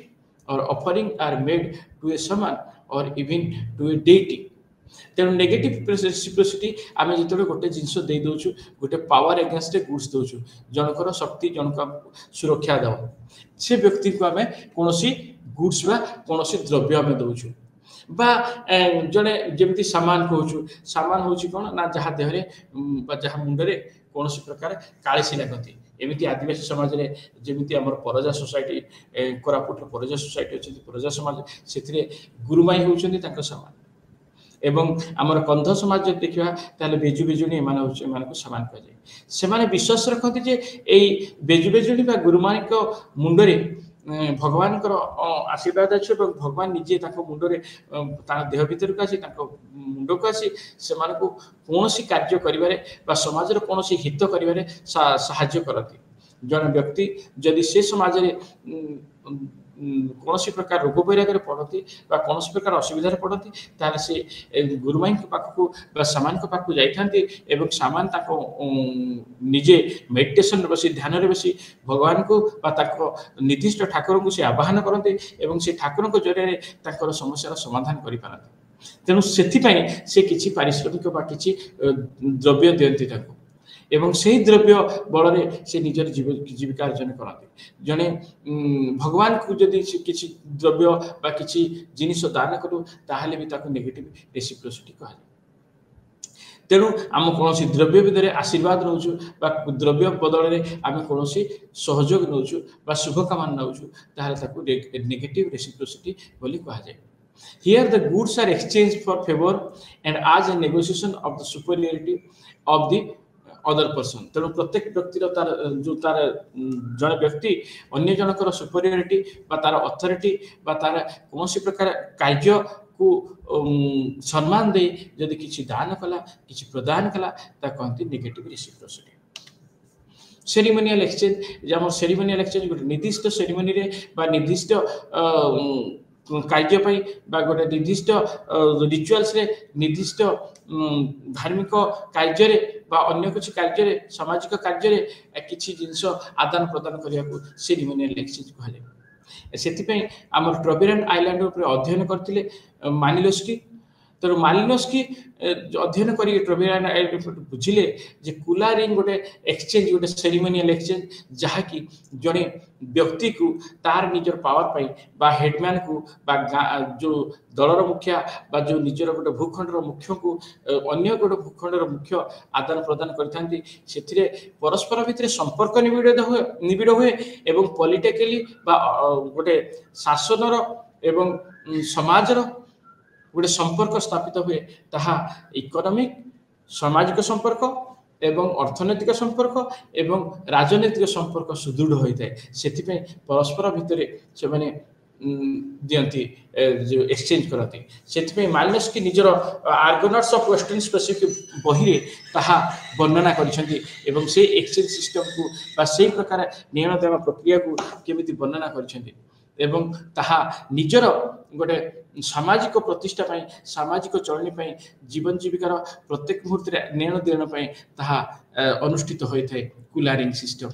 or offering are made to a shaman or even to a deity। तेणु नेगेटिव रेसिप्रोसिटी आम जो गोटे जिनस दे दौचु गोटे power against goods दौचु जनकर शक्ति जनक सुरक्षा दब से व्यक्ति को आम कौन गुड्स बा कौन द्रव्य आम दौचु बा जड़े जमी सामान कहूँ सामान हूँ कौन ना जहाँ देहरे जहाँ मुंडे कौन प्रकार कालीसी लगती एमती आदिवासी समाज में जमी आम परजा सोसाइटी कोरापुट परजा सोसाइटी अच्छी परजा समाज से गुरुमाई होती सामान एवं आमर कंध समाज जब देखा ताले बेजु बेजुणी एम सामान कहुए से विश्वास रखती जे यही बेजु बेजुणी गुरुमाई मुंडरे भगवान आशीर्वाद अच्छे भगवान निजे मुंडरे देह भीतर को आसी मुंड को आसी से कौन कार्य कर समाज कौन हित कर करती जन व्यक्ति जदि से समाज रे कौन प्रकार रोग वैराग्य पड़ती कौन प्रकार असुविधा पड़ती ताल से गुरुमाई पाखक सामान पाखक जाइए सामान निजे मेडिटेशन बसी ध्यान बसी भगवान को निर्दिष्ट ठाकुर को से आह्वान करते से ठाकुर जरिए समस्यार समाधान कर तेणु से किसी पारिश्रमिक कि द्रव्य दिखती एवं से द्रव्य बल से निजर जीविका अर्जन करते जड़े भगवान को जदि किसी द्रव्य बा किसी जिनिस दान करूँ ताहले भी ताको नेगेटिव रेसिप्रोसिटी कहा तेणु आम कौन द्रव्य भितर आशीर्वाद नौचु द्रव्य बदल में आम कौन सहयोग नौचु शुभकामना नौचु ताहले नेगेटिव रेसिप्रोसिटी बोली कहा जाए Here the goods are exchanged for favor and as a negotiation of the superiority of the other person. तेणु प्रत्येक व्यक्तिर तार जो तार जन व्यक्ति अन्य जनकर सुपरियरिटी बा तार अथॉरिटी बा तार कौन प्रकार कार्य को सम्मान दे जदि किसी दान कला किसी प्रदान कला ता कहती नेगेटिव रेसिप्रोसिटी सेरिमोनियल एक्सचेंज जब सेरिमोनियल एक्सचेंज गोटे निर्दिष्ट सेरिमोनी रे बा निर्दिष्ट कार्य गोटे निर्दिष्ट रिचुअल्स रे निर्दिष्ट धार्मिक कार्य अन्य कुछ कार्य सामाजिक कार्य किसी जिनस आदान प्रदान करने को सेरिमोनियल एक्सचेंज कह से आम ट्रबिरान आइलैंड अध्ययन करते मानिलोस्की तेणु मालिनोस्की अध्ययन कर ट्रबिरान आइलैंड बुझिले जे कुलारिंग गोटे एक्सचेंज गोटे सेरिमोनियल एक्सचेंज जहाँकि जड़े व्यक्ति को तार निजर पावर पाई बा हेडमैन को बा जो दलर मुखिया बा जो निजर गोटे भूखंडर मुख्य को अन्य गोटे भूखंडर मुख्य आदान प्रदान करते परस्पर भितर संपर्क निबिड़ हुए एवं पॉलिटिकली बा गोटे शासनर एवं समाजर गोटे संपर्क स्थापित हुए ताहा इकोनॉमिक सामाजिक संपर्क एवं अर्थनैतिक संपर्क एवं राजनैतिक संपर्क सुदृढ़ होता है से परस्पर भितर से माने दियंती जो एक्सचेंज करती से मालिनोस्की निजर आर्गोनट्स ऑफ वेस्टर्न स्पेसिफिक बही ताहा वर्णना करिसेंती एवं से एक्सचेंज सिस्टम को बा से प्रकार नियम देवा प्रक्रिया को केमिति वर्णना करिसेंती एवं ताहा निजर गोटे सामाजिक प्रतिष्ठा पाई सामाजिक चलनी पाई जीवन जीविकार प्रत्येक मुहूर्त नेण देण पाई ताहा अनुष्ठित होता है कुलारिंग सिस्टम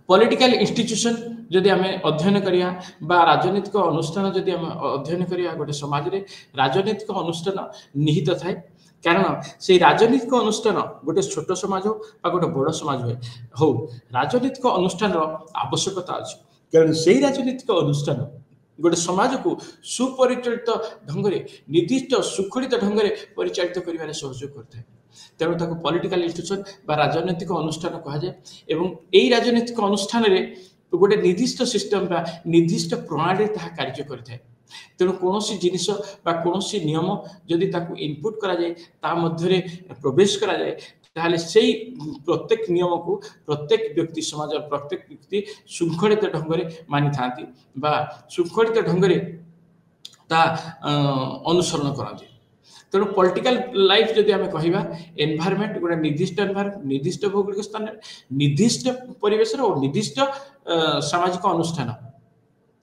पॉलिटिकल इंस्टीट्यूशन जदि आम अध्ययन करिया बा राजनीतिक अनुष्ठान जदि आम अध्ययन करिया गोटे समाज रे राजनीतिक अनुष्ठान निहित थाए कारण से राजनीतिक अनुष्ठान गोटे छोट समाज हो बा गोटे बड़ समाज हो राजनीतिक अनुष्ठान आवश्यकता अच्छी कारण से राजनीतिक अनुष्ठान गोटे समाज को सुपरिचालित ढंग से निर्दिष्ट सुखलित ढंग से परिचालित कर सहयोग करता है तेणु ताको पॉलिटिकल इंस्टीट्यूशन बा राजनीतिक अनुष्ठान कहा जाए एवं यही राजनीतिक अनुष्ठान रे गोटे निर्दिष्ट सिस्टम बा निर्दिष्ट प्रणाली ताहा कार्य करता तेणु कौन जिनिस बा कौन नियम जदि ताको इनपुट करा जाए ता मध्य प्रवेश करा जाए ताहले से प्रत्येक नियम को प्रत्येक व्यक्ति समाज प्रत्येक व्यक्ति शृंखलित ढंग से मानि थांती बा शृंखलित ढंग से ता अनुसरण करते तेणु पॉलिटिकल लाइफ जदि आम कहवा एनवायरनमेंट गोटे निर्दिष्ट एनवायरनमेंट निर्दिष्ट भौगोलिक स्थान निर्दिष्ट परिवेश और निर्दिष्ट सामाजिक अनुष्ठान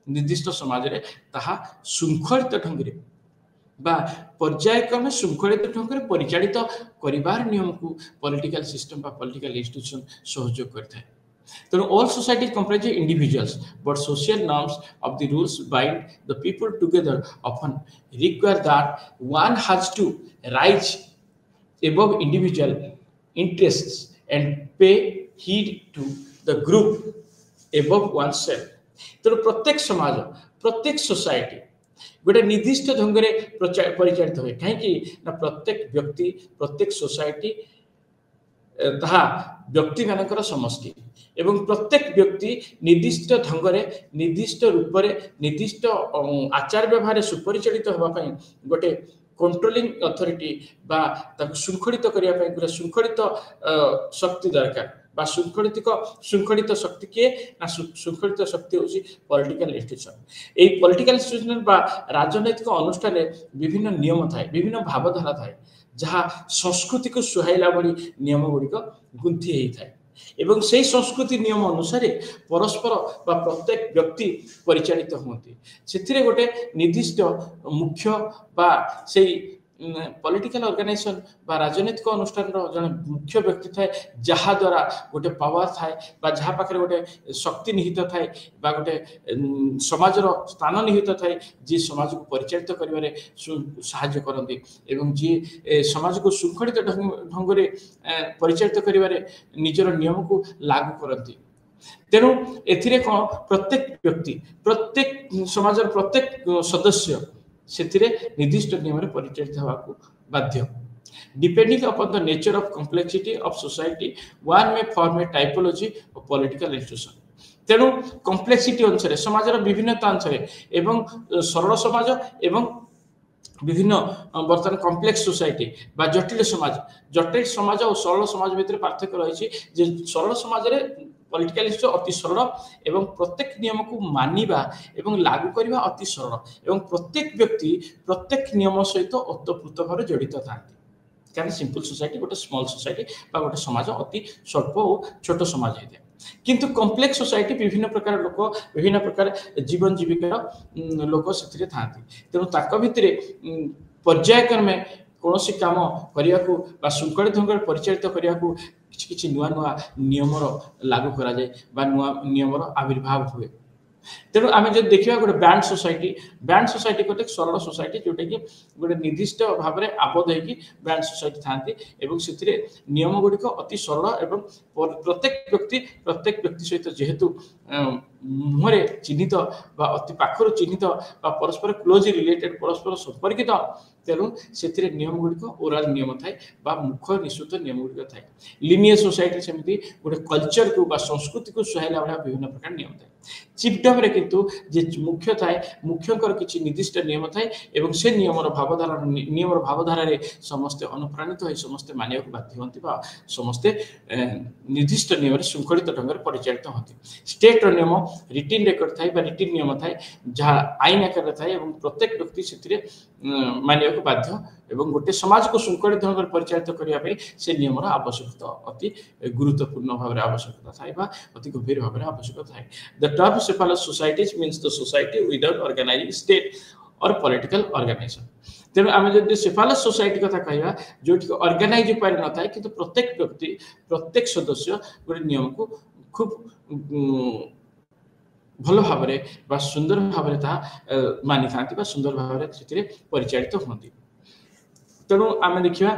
निर्दिष्ट समाज रे ताहा शृंखलित ढंग से बा पर्यायक्रमे शृंखलित ढंग से परिचालित करिवार नियम को पॉलिटिकल सिस्टम बा पॉलिटिकल इंस्टीट्यूशन सहयोग करता है तेणु all society comprise individuals but social norms of the rules bind the people together often require that one has to rise above individual interests and pay heed to the group above oneself तेणु प्रत्येक समाज प्रत्येक society गोटे निर्दिष्ट ढंग से परिचालित हुए कहीं प्रत्येक व्यक्ति प्रत्येक सोसाइटी ताहा व्यक्ति मानकर समष्टि एवं प्रत्येक व्यक्ति निर्दिष्ट ढंग से निर्दिष्ट रूप से निर्दिष्ट आचार व्यवहार सुपरिचालित होगापी गोटे कंट्रोलिंग अथॉरिटी बा शृंखलित करने गोटे शृंखलित शक्ति दरकार बा शृंखलित शक्ति किए ना शृंखलित शक्ति होची पॉलिटिकल इंस्टीट्यूशन एई पॉलिटिकल इंस्टीट्यूशन बा राजनैतिक अनुष्ठान विभिन्न नियम थाए विभिन्न भावधारा थाए जहाँ संस्कृति को सुहाइला भली नियम गुड़िक गुंथि होता है एवं से संस्कृति नियम अनुसार परस्पर बा प्रत्येक व्यक्ति परिचालित होती से गोटे निर्दिष्ट मुख्य बा से पॉलिटिकल ऑर्गेनाइजेशन बा राजनीतिक अनुष्ठान जन मुख्य व्यक्ति थाए जहाँ द्वारा गोटे पावर थाए बा जहाँ पाखे गोटे शक्ति निहित थाए बा गोटे समाजर स्थान निहित थाए जी समाज को परिचालित करिवारे सहाय्य करती एवं जी समाज को शृंखलित ढंग से परिचालित करिवारे निजर नियम को लागू करती तेणु एथिरे कौन प्रत्येक व्यक्ति प्रत्येक समाजर प्रत्येक सदस्य से निर्दिष्ट नियम परिचालित होगा बाध्य depending upon the nature of complexity of society one में form a typology of political institution तेणु कॉम्प्लेक्सिटी अनुसार समाजर विभिन्नता अनुसार एवं सरल समाज एवं विभिन्न बर्तमान कॉम्प्लेक्स सोसाइटी बा जटिल समाज और सरल समाज भितर पार्थक्य रही जे सरल समाज रे पॉलिटिकल इश्यू अति सरल एवं प्रत्येक नियम को मानिबा एवं लागू करबा अति सरल एवं प्रत्येक व्यक्ति प्रत्येक नियम सहित ओतप्रोत भाव जड़ित था कारण सिंपल सोसाइटी गोटे स्मॉल सोसाइटी बा गोटे समाज अति स्वल्प और छोट समाज है किंतु कॉम्प्लेक्स सोसाइटी विभिन्न प्रकार लोक विभिन्न प्रकार जीवन जीविकार लोक से था तेणु ताक भितर पर्यायक्रमे कौन काम करने को शृंखलित ढंग से परिचालित करने को किसी नुआ नुआ नियम लागू करा जाए बा नुआ नियम आविर्भाव हुए तेणु आम जो देखा गोटे बैंड सोसाइटी गोटे सरल सोसाइटी जोटा कि गोटे निर्दिष्ट भाव में आबद्ध होगी बैंड सोसाइटी था से नियम गुड़िक अति सरल एवं प्रत्येक व्यक्ति सहित जेहेतु मुहरे चिन्हित अति पाखर चिन्हित परस्पर क्लोज रिलेटेड परस्पर संपर्कित तेणु से नियम गुड़िक ओराल नियम थाए मुख्य निश्चित नियम गुड़िक थाए लिनियर सोसाइटी सेमती गोटे कल्चर को संस्कृति को सुहाइला भाया विभिन्न प्रकार नियम थाए चिपडम रे किंतु जे मुख्य थाए मुख्यकर किछि निर्दिष्ट नियम थाए एवं से नियमर भावधारा रे समस्त अनुप्राणित होई समस्त मानिया को बाध्य होंती बा समस्त निर्दिष्ट नियम रे शृंखलित ढंग रे परिचालित होंती स्टेट नियम रिटिन रेकर्ड थाए बा रिटिन नियम थाए जहाँ आईन आकार थाए एवं प्रत्येक व्यक्ति से मानिया को बाध्य एवं गोटे समाज को शृंखलित ढंग से परिचालित करने से नियम आवश्यकता अति गुरुत्वपूर्ण भाव में आवश्यकता थाए अति गंभीर भाव में आवश्यकता थाए the term cephalous societies means the society without organising state और पॉलिटिकल ऑर्गेनाइजेशन तेणु आम जो सेफालस सोसाइटी कथा कह जो ऑर्गेनाइज हो पारि न था कि प्रत्येक व्यक्ति प्रत्येक सदस्य गोटे नियम को खूब भल भाव में सुंदर भाव में मानि था सुंदर भाव में परिचालित होती तेणु आम देखा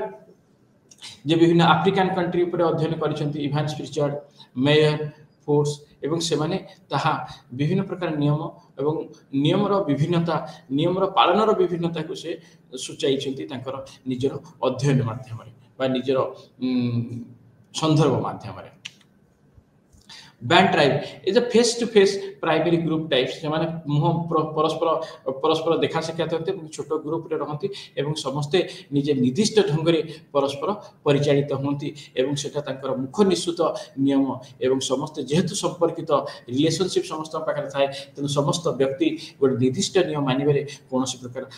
जे विभिन्न आफ्रिकान कंट्री पर अध्ययन कर इवान प्रिचार्ड मेयर फोर्स एवं से माने ताहा विभिन्न प्रकार नियम एवं नियमर विभिन्नता नियमर पालनर विभिन्नता को से सूचाई निजर अध्ययन माध्यम निजर संदर्भ माध्यम band tribe is a face to face primary group types जो माने मुह परस्पर देखा साक्षात होते छोट ग्रुप रे रहती एवं समस्ते निजे निर्दिष्ट ढंग से परस्पर परिचालित होती एवं सेटा तांकर मुख्य निश्चित नियम एवं समस्त जेहेतु संपर्कित रिलेशनशिप समस्त पाखे थाए तेणु समस्त व्यक्ति गोटे निर्दिष्ट नियम मानवे कौन प्रकार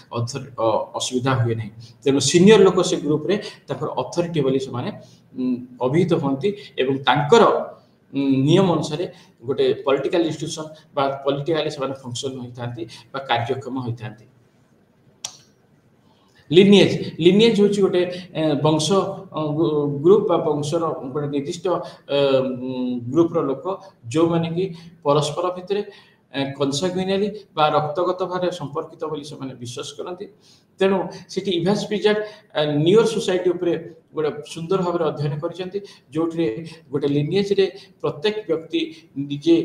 असुविधा हुए ना तेणु सीनियर लोक से ग्रुप रे अथॉरिटी बोली से अभिहित होती एवं तांकर नियम अनुसार गोटे पॉलिटिकल इंस्टीट्यूशन बा पॉलिटिकली से फंक्शन होती कार्यक्षम होती लिनिएज हूँ गोटे वंश ग्रुप वंशर गोटे निर्दिष्ट ग्रुप लोक जो माने कि परस्पर भितर कंसाग्युइनली रक्तगत भाव संपर्कित बोली से विश्वास करती तेणु सीटी इवान्स प्रिचार्ड न्यूयर सोसाइटी उपरे गोटे सुंदर भाव अध्ययन कर जो गोटे लिनिएज रे प्रत्येक व्यक्ति निजे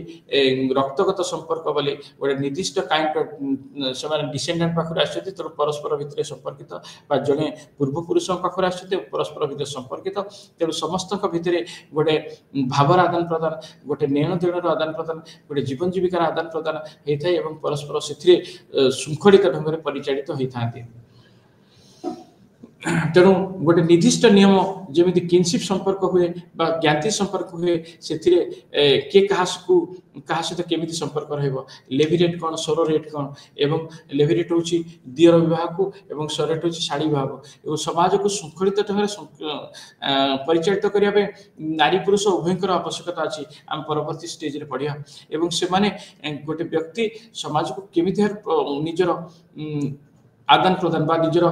रक्तगत संपर्क बोली गोटे निर्दिष्ट काइंड से डिसेंडेंट पाखर आसते तेणु परस्पर भितर संपर्कित जड़े पूर्वपुरुष पाखर आसते परस्पर भितर संपर्कित तेणु समस्त भितर गोटे भावर आदान प्रदान गोटे नेण देणर आदान प्रदान गोटे जीवन जीविकार आदान प्रदान होता है परस्पर से श्रृंखलित ढंग से परिचालित होता है तेणु गोटे निर्दिष्ट नियम जमी किनशिप संपर्क हुए बा ज्ञाति संपर्क हुए से किए क्या सहित केमी संपर्क रेट कौन स्वर रेट कौन एवं लेविरेट हूँ दियर विवाह को एवं स्वर रेट हूँ शाढ़ी विवाह को समाज को श्रृंखलित ढंग से परिचालित करने नारी पुरुष उभयर आवश्यकता अच्छी आम परवर्ती स्टेज रे पढ़िया एवं से माने गोटे व्यक्ति समाज को केमी निजर आदान प्रदान बा निजर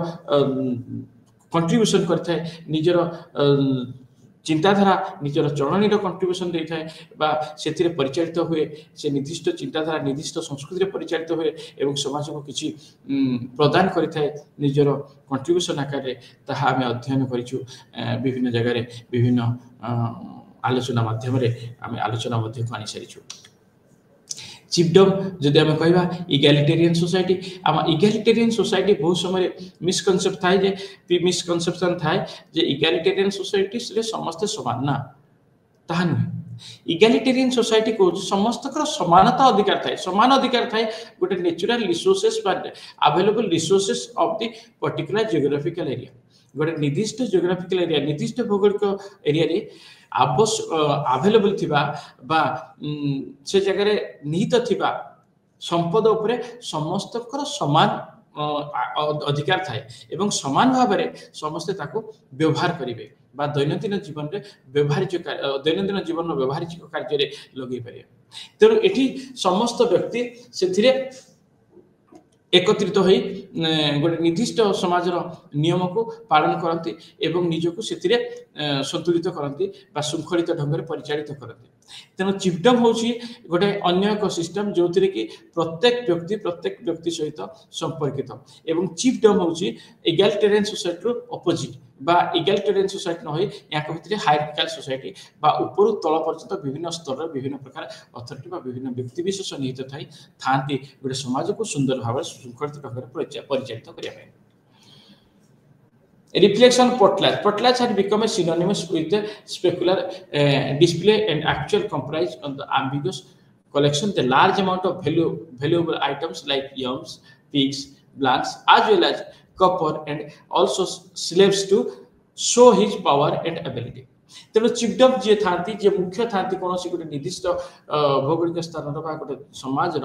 कंट्रीब्यूशन करता है निजर चिंताधारा निजर चलनी कंट्रीब्यूशन देता है बा से परिचालित हुए से निर्दिष्ट चिंताधारा निर्दिष्ट संस्कृति परिचालित हुए एवं समाज को किसी प्रदान करता है निजर कंट्रीब्यूशन आकार ताहा आम अध्ययन करिछु विभिन्न जगह विभिन्न आलोचना माध्यम आम आलोचना आनी सारी चिपडम जदि आम कह इगालिटेरियन सोसाइटी आम इगालिटेरियन सोसाइटी बहुत समय मिसकनसेप्ट थाए जे मिसकनसेप्शन थाए जे इगालिटेरियन सोसाइटी से समस्ते समान ना ताहा नुहे इगालिटेरियन सोसाइटी को समस्त समानता अधिकार थाए समान अधिकार थाए गोटे नेचुरल रिसोर्सेस बा available resources of the particular geographical area गोटे निर्दिष्ट जियोग्राफिकल एरिया निर्दिष्ट भौगोलिक एरिया रे अवेलेबल थिबा बा से जगह निहित थिबा संपद उपरे समस्त समान अधिकार थाए एवं समान भाव में समस्ते ताको व्यवहार करिवे बा दैनंदिन जीवन रे व्यवहारिक दैनंदिन जीवन व्यवहारिक कार्य रे लगे पारे तेणु एठी समस्त व्यक्ति से एकत्रित हो गोटे निर्दिष्ट समाजर नियम को पालन करती एवं निजको से संतुलित करती बा श्रृंखलित ढंग से परिचालित करती तेणु चिपडम हूँ गोटे अन्य एक सिस्टम जो थी कि प्रत्येक व्यक्ति सहित संपर्कित एवं चिपडम हूँ इगालिटेरियन सोसाइटी अपोजिट बा इगालिटेरियन सोसाइटी न या भितर हायरार्किकल सोसाइटी बा ऊपर तल पर्यंत विभिन्न स्तर विभिन्न प्रकार अथॉरिटी बा विभिन्न व्यक्ति विशेष निहित था गोटे समाज को सुंदर भाव श्रृंखलित ढंग से परिचालित करने Reflection potlatch had become a synonymous with the specular display and actual comprise on the ambiguous collection the large amount of valuable items like yams, pigs, blanks as well as copper and also slaves to show his power and ability. तेणु चिपडम जी था मुख्य था कौन गोटे निर्दिष्ट भौगोलिक स्थान गोटे समाज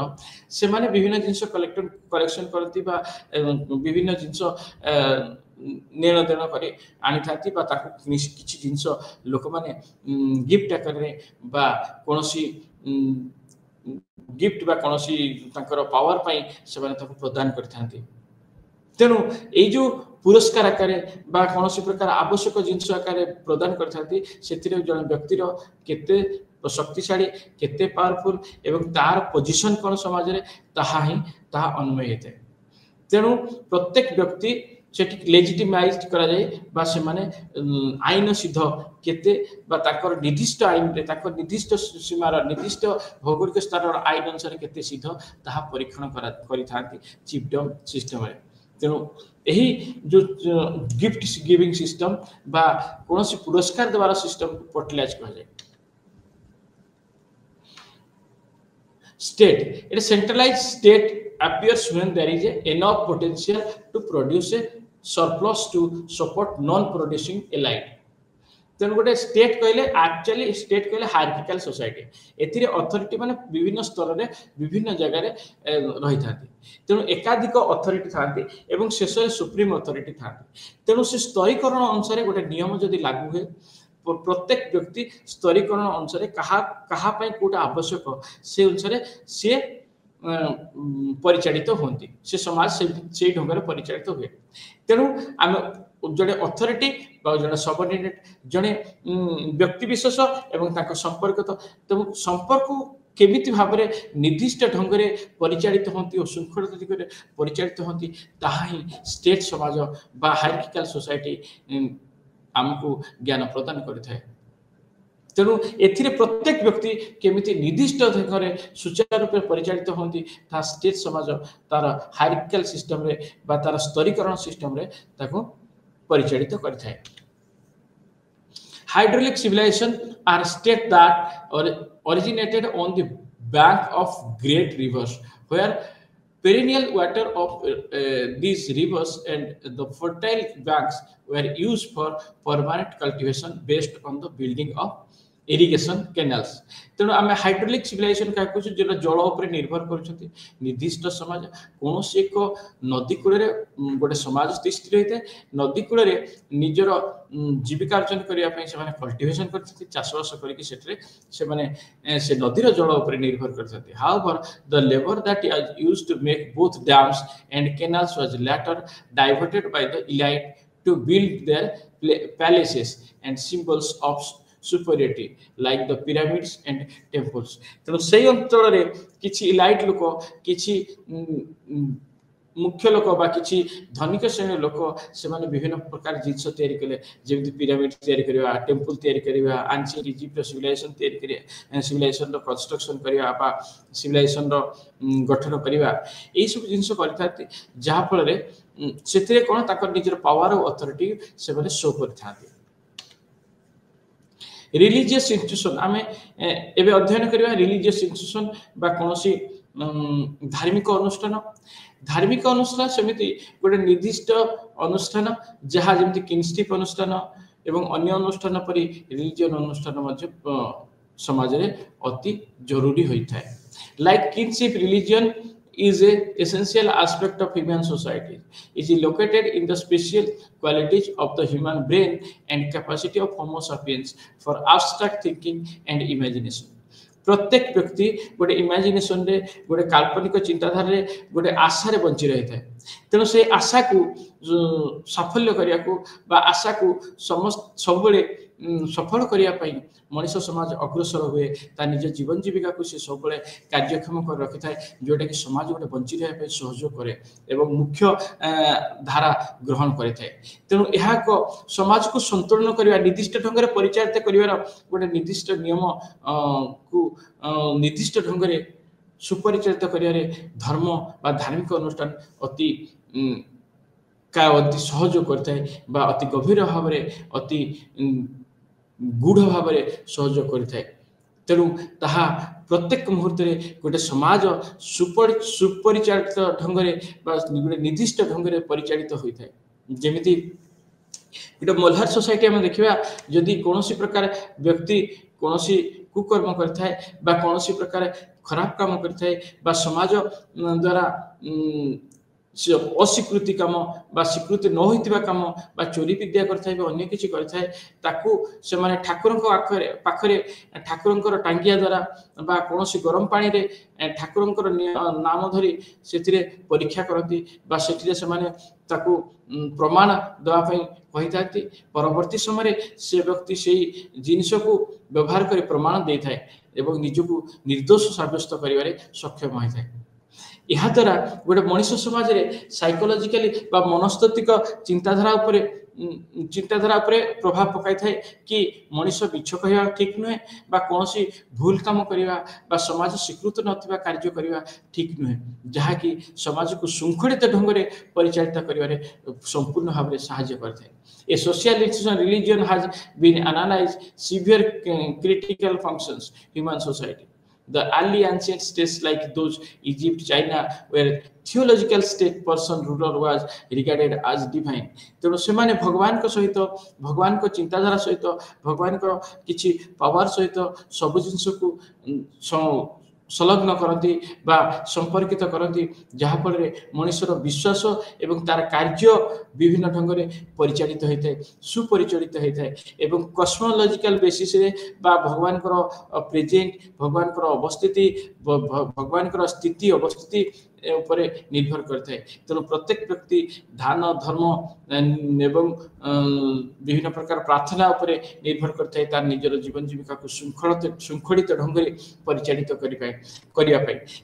से माने विभिन्न जिनस कलेक्शन करती विभिन्न जिनस नेण देण कर आनी था किसी जिनस लोक मैंने गिफ्ट आकार कौन गिफ्ट बा कौन पावर से प्रदान करते तेणु ये जो पुरस्कार आकार बा कौन प्रकार आवश्यक जिनस आकार प्रदान करते जन व्यक्तिर केते शक्तिशाली केते पावरफुल एवं तार पोजिशन कौन समाज रे ताहा ही ताहा अन्वय होता है तेणु प्रत्येक व्यक्ति सेठी लेजिटिमाइज करा जाए बा से माने आईन सिद्ध केते बा ताकर निर्दिष्ट आईन रे ताकर निर्दिष्ट सीमार निर्दिष्ट भौगोलिक स्थान आईन अनुसार केते सिद्ध ताहा परीक्षण करी थांती चिपडम सिस्टम रे तेणु यही जो गिफ्ट गिविंग सिस्टम बा कौन पुरस्कार देवार सिस्टम को पोर्टलैज कहा जाए state it centralised state appears when there is enough potential to produce a surplus to support non-producing elite. तेणु गोटे स्टेट कहले एक्चुअली स्टेट कहले हायरार्किकल सोसाइटी एथिरे अथॉरिटी माने विभिन्न स्तर रे विभिन्न जगह रे रही थाती तेणु एकाधिक अथॉरिटी थाती एवं शेष सुप्रीम अथॉरिटी थाती तेणु से स्तरीकरण अनुसार गोटे नियम जदि लागू हुए प्रत्येक व्यक्ति स्तरीकरण अनुसार कहा कोटा आवश्यक से अनुसार से परिचालित होती से समाज से ढंग परिचालित हुए तेणु आम जड़े अथॉरिटी जड़े सबऑर्डिनेट जड़े व्यक्ति विशेष एवं संपर्क तेणु संपर्क केमिति भाव में निर्दिष्ट ढंग से परिचालित होती और श्रृंखलित दिगरे परिचालित होती ताहा ही स्टेट समाज बा हायरार्किकल सोसाइटी आमको ज्ञान प्रदान करिथाय तेणु एथिरे प्रत्येक व्यक्ति केमिति निर्दिष्ट ढंग से सुचारू रूप परिचालित होती ता स्टेट समाज तार हायरार्किकल सिस्टम रे बा तार स्तरीकरण सिस्टम रे ताको परिचालित करिथाय hydraulic civilization or state that originated on the bank of great rivers where Perennial water of these rivers and the fertile banks were used for permanent cultivation based on the building of irrigation canals. ତେଣୁ ଆମେ hydraulic civilisation କାହା କହୁଛୁ ଯେଉଁଟା ଜଳ ଉପରେ ନିର୍ଭର କରୁଛନ୍ତି ନିର୍ଦ୍ଦିଷ୍ଟ ସମାଜ କୌଣସି ଏକ ନଦୀ କୂଳରେ ଗୋଟେ ସମାଜ ସ୍ଥିର ହୋଇଥାଏ ନଦୀ କୂଳରେ ନିଜର ଜୀବିକା ଅର୍ଜନ କରିବା ପାଇଁ ସେମାନେ କଲ୍ଟିଭେସନ କରିଥାନ୍ତି ଚାଷବାସ କରିକି ସେଠାରେ ସେମାନେ ସେ ନଦୀର ଜଳ ଉପରେ ନିର୍ଭର କରିଥାନ୍ତି however the labor that is used to make both dams and canals was later diverted by the elite to build their palaces and symbols of superiority like the pyramids and temples. ତେଣୁ ସେଇ ଅଞ୍ଚଳରେ କିଛି elite ଲୋକ କିଛି ମୁଖ୍ୟ ଲୋକ ବା କିଛି ଧନିକ ଶ୍ରେଣୀର ଲୋକ ସେମାନେ ବିଭିନ୍ନ ପ୍ରକାର ଜିନିଷ ତିଆରି କଲେ ଯେମିତି ପିରାମିଡ୍ ତିଆରି କରିବା ଟେମ୍ପଲ ତିଆରି କରିବା ଆନ୍ସିଏଣ୍ଟ ଇଜିପ୍ଟର ସିଭିଲାଇଜେସନ ତିଆରି କରିବା ସିଭିଲାଇଜେସନର କନଷ୍ଟ୍ରକ୍ସନ କରିବା ବା ସିଭିଲାଇଜେସନର ଗଠନ କରିବା ଏଇସବୁ ଜିନିଷ କରିଥାନ୍ତି ଯାହାଫଳରେ ସେଥିରେ କ'ଣ ତାଙ୍କର ନିଜର ପାୱାର ଓ ଅଥରିଟି ସେମାନେ ଶୋ କରିଥାନ୍ତି। रिलीजियस इंस्टीट्यूशन आम एवं अध्ययन करवा रिलीजियस इंस्टीट्यूशन बा कौनसी धार्मिक अनुष्ठान सेमिति गोटे निर्दिष्ट अनुष्ठान जहाँ जमी किनशिप अनुष्ठान एवं अन्य अनुष्ठान परि रिलीजियन अनुष्ठान मध्य समाज रे अति जरूरी होता है। Like kinship religion is a essential aspect of human society. It is located in the special qualities of the human brain and capacity of Homo sapiens for abstract thinking and imagination. प्रत्येक व्यक्ति गोटे imagination रे गोटे काल्पनिक चिंताधारा रे गोटे आशा रे bunchy रही है तेणु से आशा को सफल करिया को बा आशा को समस्त सब सफल करने मनीष समाज अग्रसर हुए निज जीवन जीविका को सी सब कार्यक्षम कर रखि थाए जोटा कि समाज गोटे बंची रहा सहयोग करे एवं मुख्य धारा ग्रहण करे थाए। तेणु यह समाज को संतुलन करने निर्दिष्ट ढंग से परिचालित कर गोटे निर्दिष्ट नियम को निर्दिष्ट ढंग से सुपरिचालित कर धर्म बा धार्मिक अनुष्ठान अति अति सहयोग करता है बा अति गभीर भाव अति गूढ़ भाव सहयोग करता है। तेणु ताहा प्रत्येक मुहूर्त गोटे समाज सुपरिचालित ढंग से निर्दिष्ट ढंग से परिचालित होता है। जमीती गोटे मल्हार सोसाइटी आम देखा जदि कौन प्रकार व्यक्ति कौन कुकर्म कौन प्रकार खराब काम कर समाज द्वारा अस्वीकृति कम बा स्वीकृति न होइतिबा कम बा चोरी विद्या करथाय बा अन्य किछि करथाय ताकू से माने ठाकुरंको पाखरे ठाकुरंकर टांगिया द्वारा बा कोनोसी गरम पानी रे ठाकुरंकर नाम धरी सेतिरे परीक्षा करती बा सेतिरे से माने ताकू प्रमाण देवा पई कहिताती परवर्ती समय से व्यक्ति सेही जिनिस को व्यवहार करी प्रमाण देथाय एवं निजको निर्दोष साब्यस्त करिवारे सक्षम होइथाय। यह द्वारा गोटे मनीष समाज रे साइकोलॉजिकली बा मनस्तात्विक चिंताधारा उपरे प्रभाव पकाई थाए कि मनीष मिछ कहवा ठीक नुहे बा कौनसी भूल काम करवा बा समाज स्वीकृत नथिबा कार्य करवा ठीक नुहे जहाँकि समाज को शृंखलित ढंग से परिचालित करिवारे संपूर्ण भाव में सहायता करथाय। A social institution religion has been analyzed severe critical functions human society. The early ancient states like those Egypt, China, where theological state person ruler was regarded as divine. तेणु से माने भगवान को सहित भगवान को चिंताधारा सहित भगवान को किछि पावर सहित सब जिनस को संलग्न करती बा संपर्कित करती जहाँ फल मनुष्यर विश्वास एवं तार कार्य विभिन्न ढंग से परिचालित होता है सुपरिचालित होता है एवं कस्मोलॉजिकल बेसिस रे बा भगवान प्रेजेंट भगवान अवस्थिति भगवान स्थिति अवस्थिति ऊपर निर्भर करता है। तेणु प्रत्येक व्यक्ति दान धर्म एवं विभिन्न प्रकार प्रार्थना उपर निर्भर करता है तार निजर जीवन जीविका को शृंखलित ढंग से परिचालित करने।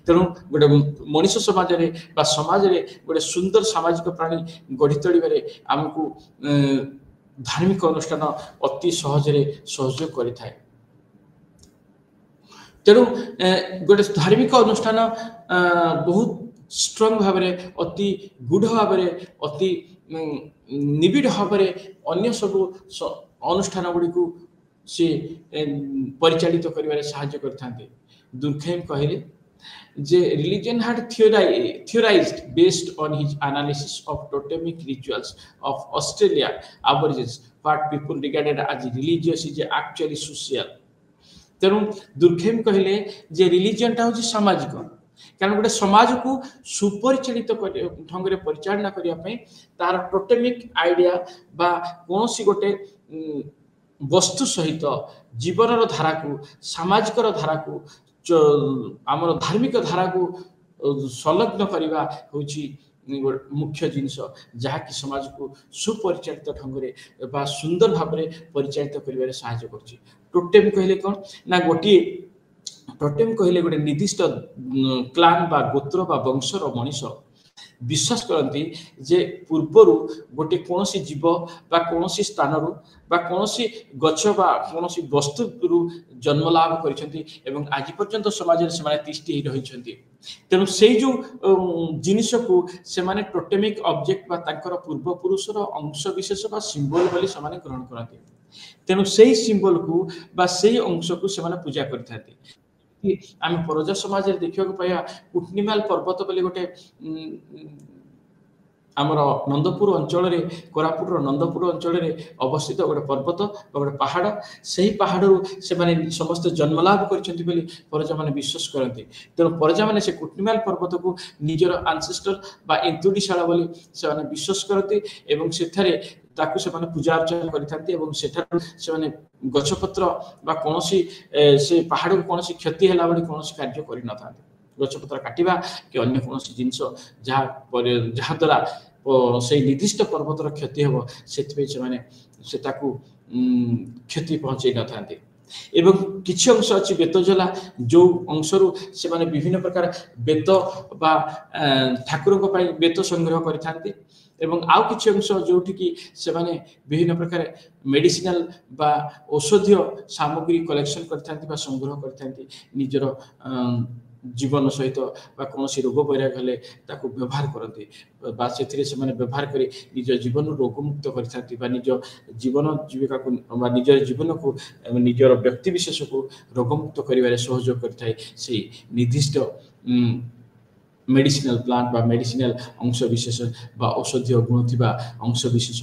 तेणु गोटे मनीष समाज रे बा समाज रे गोटे सुंदर सामाजिक प्राणी गढ़ी तोड़े आमको धार्मिक अनुष्ठान अति सहजरे सहयोग करता है। तेणु गोटे धार्मिक अनुष्ठान बहुत स्ट्रंग भाव अति गूढ़ भाव अति निबिड़ भाव अन्य सब अनुष्ठान गुड़ी को सी परिचालित करिवारे सहायता करथांते। दुर्खैम कहले যে religion had theorized based on his analysis of totemic rituals of Australia Aborigines what people regarded as religious is actually social तेणु दुर्खेम कहले जे रिलीजन टा होची सामाजिक कारण गोटे समाज को सुपरिचालित ढंग रे परिचालना करिया पई तार टोटेमिक आइडिया बा कोनोसी गोटे वस्तु सहित जीवन धारा को सामाजिक धारा को आमर धार्मिक धारा को संलग्न करवा होची मुख्य जिनस जहाँकि समाज को सुपरिचालित ढंग रे बा सुंदर भाव में परिचालित करिवारे सहायता करछि टोटेम कहले कोन ना गोटी टोटेम कहले गोटे निर्दिष्ट क्लान बा गोत्र बा वंशर मनीष विश्वास करती जे पूर्वरु गोटे कोनोसी जीव बा कोनोसी स्थानरु बा कोनोसी गछ बा कोनोसी वस्तु रु जन्म लाभ करिसेंती एवं आज पर्यंत समाज रे सेमाने तिष्ठी रहिसेंती तेनु सेई जो जिनिस को सेमाने टोटेमिक ऑब्जेक्ट बा तांकर पूर्व पुरुषर अंश विशेष बा सिंबल बोली सेमाने ग्रहण करती तेनु सेई सिंबल को बा सेई अंश को सेमाने पूजा करथाती आम परजा समाज देखा पाया कुटनिमाल पर्वत बोली गोटे आमर नंदपुर अंचल रे कोरापुटर नंदपुर अंचल रे अवस्थित गोटे पर्वत गोटे पहाड़ से पहाड़ से माने समस्त जन्मलाभ करछंती बोली परजा माने विश्वास करती तेणु परजा माने से कुटनिमाल पर्वत को निजर आंसेस्टर बा एंतुडीशाला बोली से माने विश्वास करती एवं सेठारे ताकू से माने पूजा अर्चना करिथांती एवं सेठार से माने गछपत्र बा कोनोसी से पहाड़ को कोनोसी क्षति हैला बोली कोनोसी कार्य करि न थांती गछपत्र काटिबा कि अन्य कोनोसी जिंस जहा द्वारा से निर्दिष्ट पर्वतर क्षति हेबो सेतबे से माने सेटाकू क्षति पहुंचै न थांती एवं किछि अंश अछि बेतजला जो अंशरु से माने विभिन्न प्रकार बेत बा ठाकुर को पई बेत संग्रह करिथांती एवं आउ किछि अंश जोठी कि से माने विभिन्न प्रकार मेडिसिनल बा औषधीय सामग्री कलेक्शन करथांती बा संग्रह करथांती निजर जीवन सहित बा कोनोसी रोग वैराग हेले ताको व्यवहार करते बा सेथिरे से माने व्यवहार करी निज जीवन रोग मुक्त करथांती बा निज जीवन जीविका को बा निजर जीवन को निजर व्यक्ति विशेष को रोग मुक्त करिवारे सहयोग करथाय से निर्दिष्ट मेडिसिनल प्लांट बा मेडिसिनल अंश विशेष बा औषधीय गुण थिबा अंश विशेष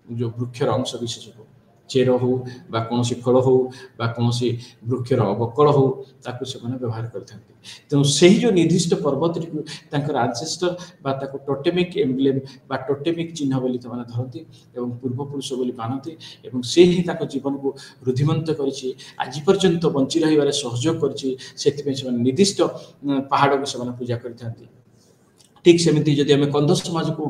जो वृक्षर अंश विशेष को चेर हो बा कोनोसी फल हो बा कोनोसी वृक्षर अवकल हो ताकू से माने व्यवहार करथांती तेणु सेही जो निर्दिष्ट पर्वत को तांकर एंसेस्टर बा ताकू टोटेमिक एम्ब्लेम बा टोटेमिक चिन्ह बोली तमाने धरती एवं पूर्व पुरुष बोली मानती एवं सेही ताको जीवन को रुधिमंत करिछि आज पर्यंत बंची रहिबारे सहयोग करिछि सेति से निर्दिष्ट पहाड़ को से पूजा करथांती ठीक सेमिति जदि आम कंध समाज को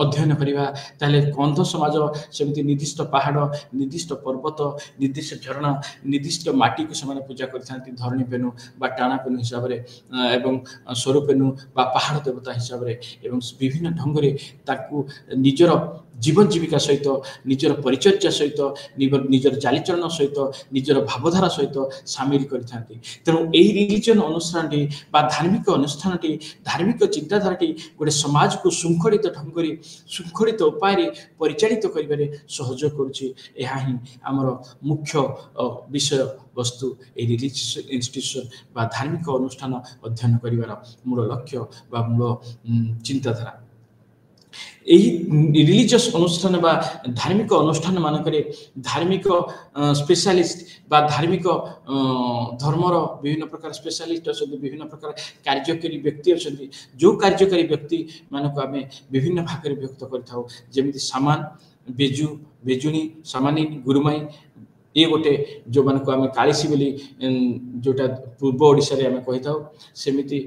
अध्ययन करिबा ताले कंध समाज सेमिति निर्दिष्ट पहाड़ निर्दिष्ट पर्वत निर्दिष्ट झरणा निर्दिष्ट माटी को समान पूजा करथांती धरणी पेनु बा टाणा पेनु हिसाब रे एवं स्वरूप पेनु बा पहाड़ देवता हिसाब रे एवं विभिन्न ढंग रे ताकू निजर जीवन जीविका सहित निजर परिचर्या सहित निजर चालीचरण सहित निजर भावधारा सहित सामिल करथांती तेणु एही रिलीजन अनुष्ठान बा धार्मिक अनुष्ठान धार्मिक चिंताधारा गोटे समाज को शृंखलित ढंग रे शृंखलित उपाय रे परिचालित करिबारे सहयोग करूछि एहा ही हमर मुख्य विषय वस्तु ए रिलीजियस इंस्टीट्यूशन बा धार्मिक अनुष्ठान अध्ययन करिवार मूल लक्ष्य बा मूल चिंताधारा यही रिलीजियस अनुष्ठान बा धार्मिक अनुष्ठान मानकरे धार्मिक स्पेशलिस्ट बा धार्मिक धर्मर विभिन्न प्रकार स्पेशलिस्ट अछि विभिन्न प्रकार कार्यकारी व्यक्ति अछि जो कार्यकारी व्यक्ति मानको आमे विभिन्न भाग रे व्यक्त करथाउ जेमिति सामान बेजु बेजुनी सामानी गुरुमाई ये गोटे जो मान को आम कालीसी बोली जोटा पूर्व ओडिशा रे आमे कहि थाउ सेमिति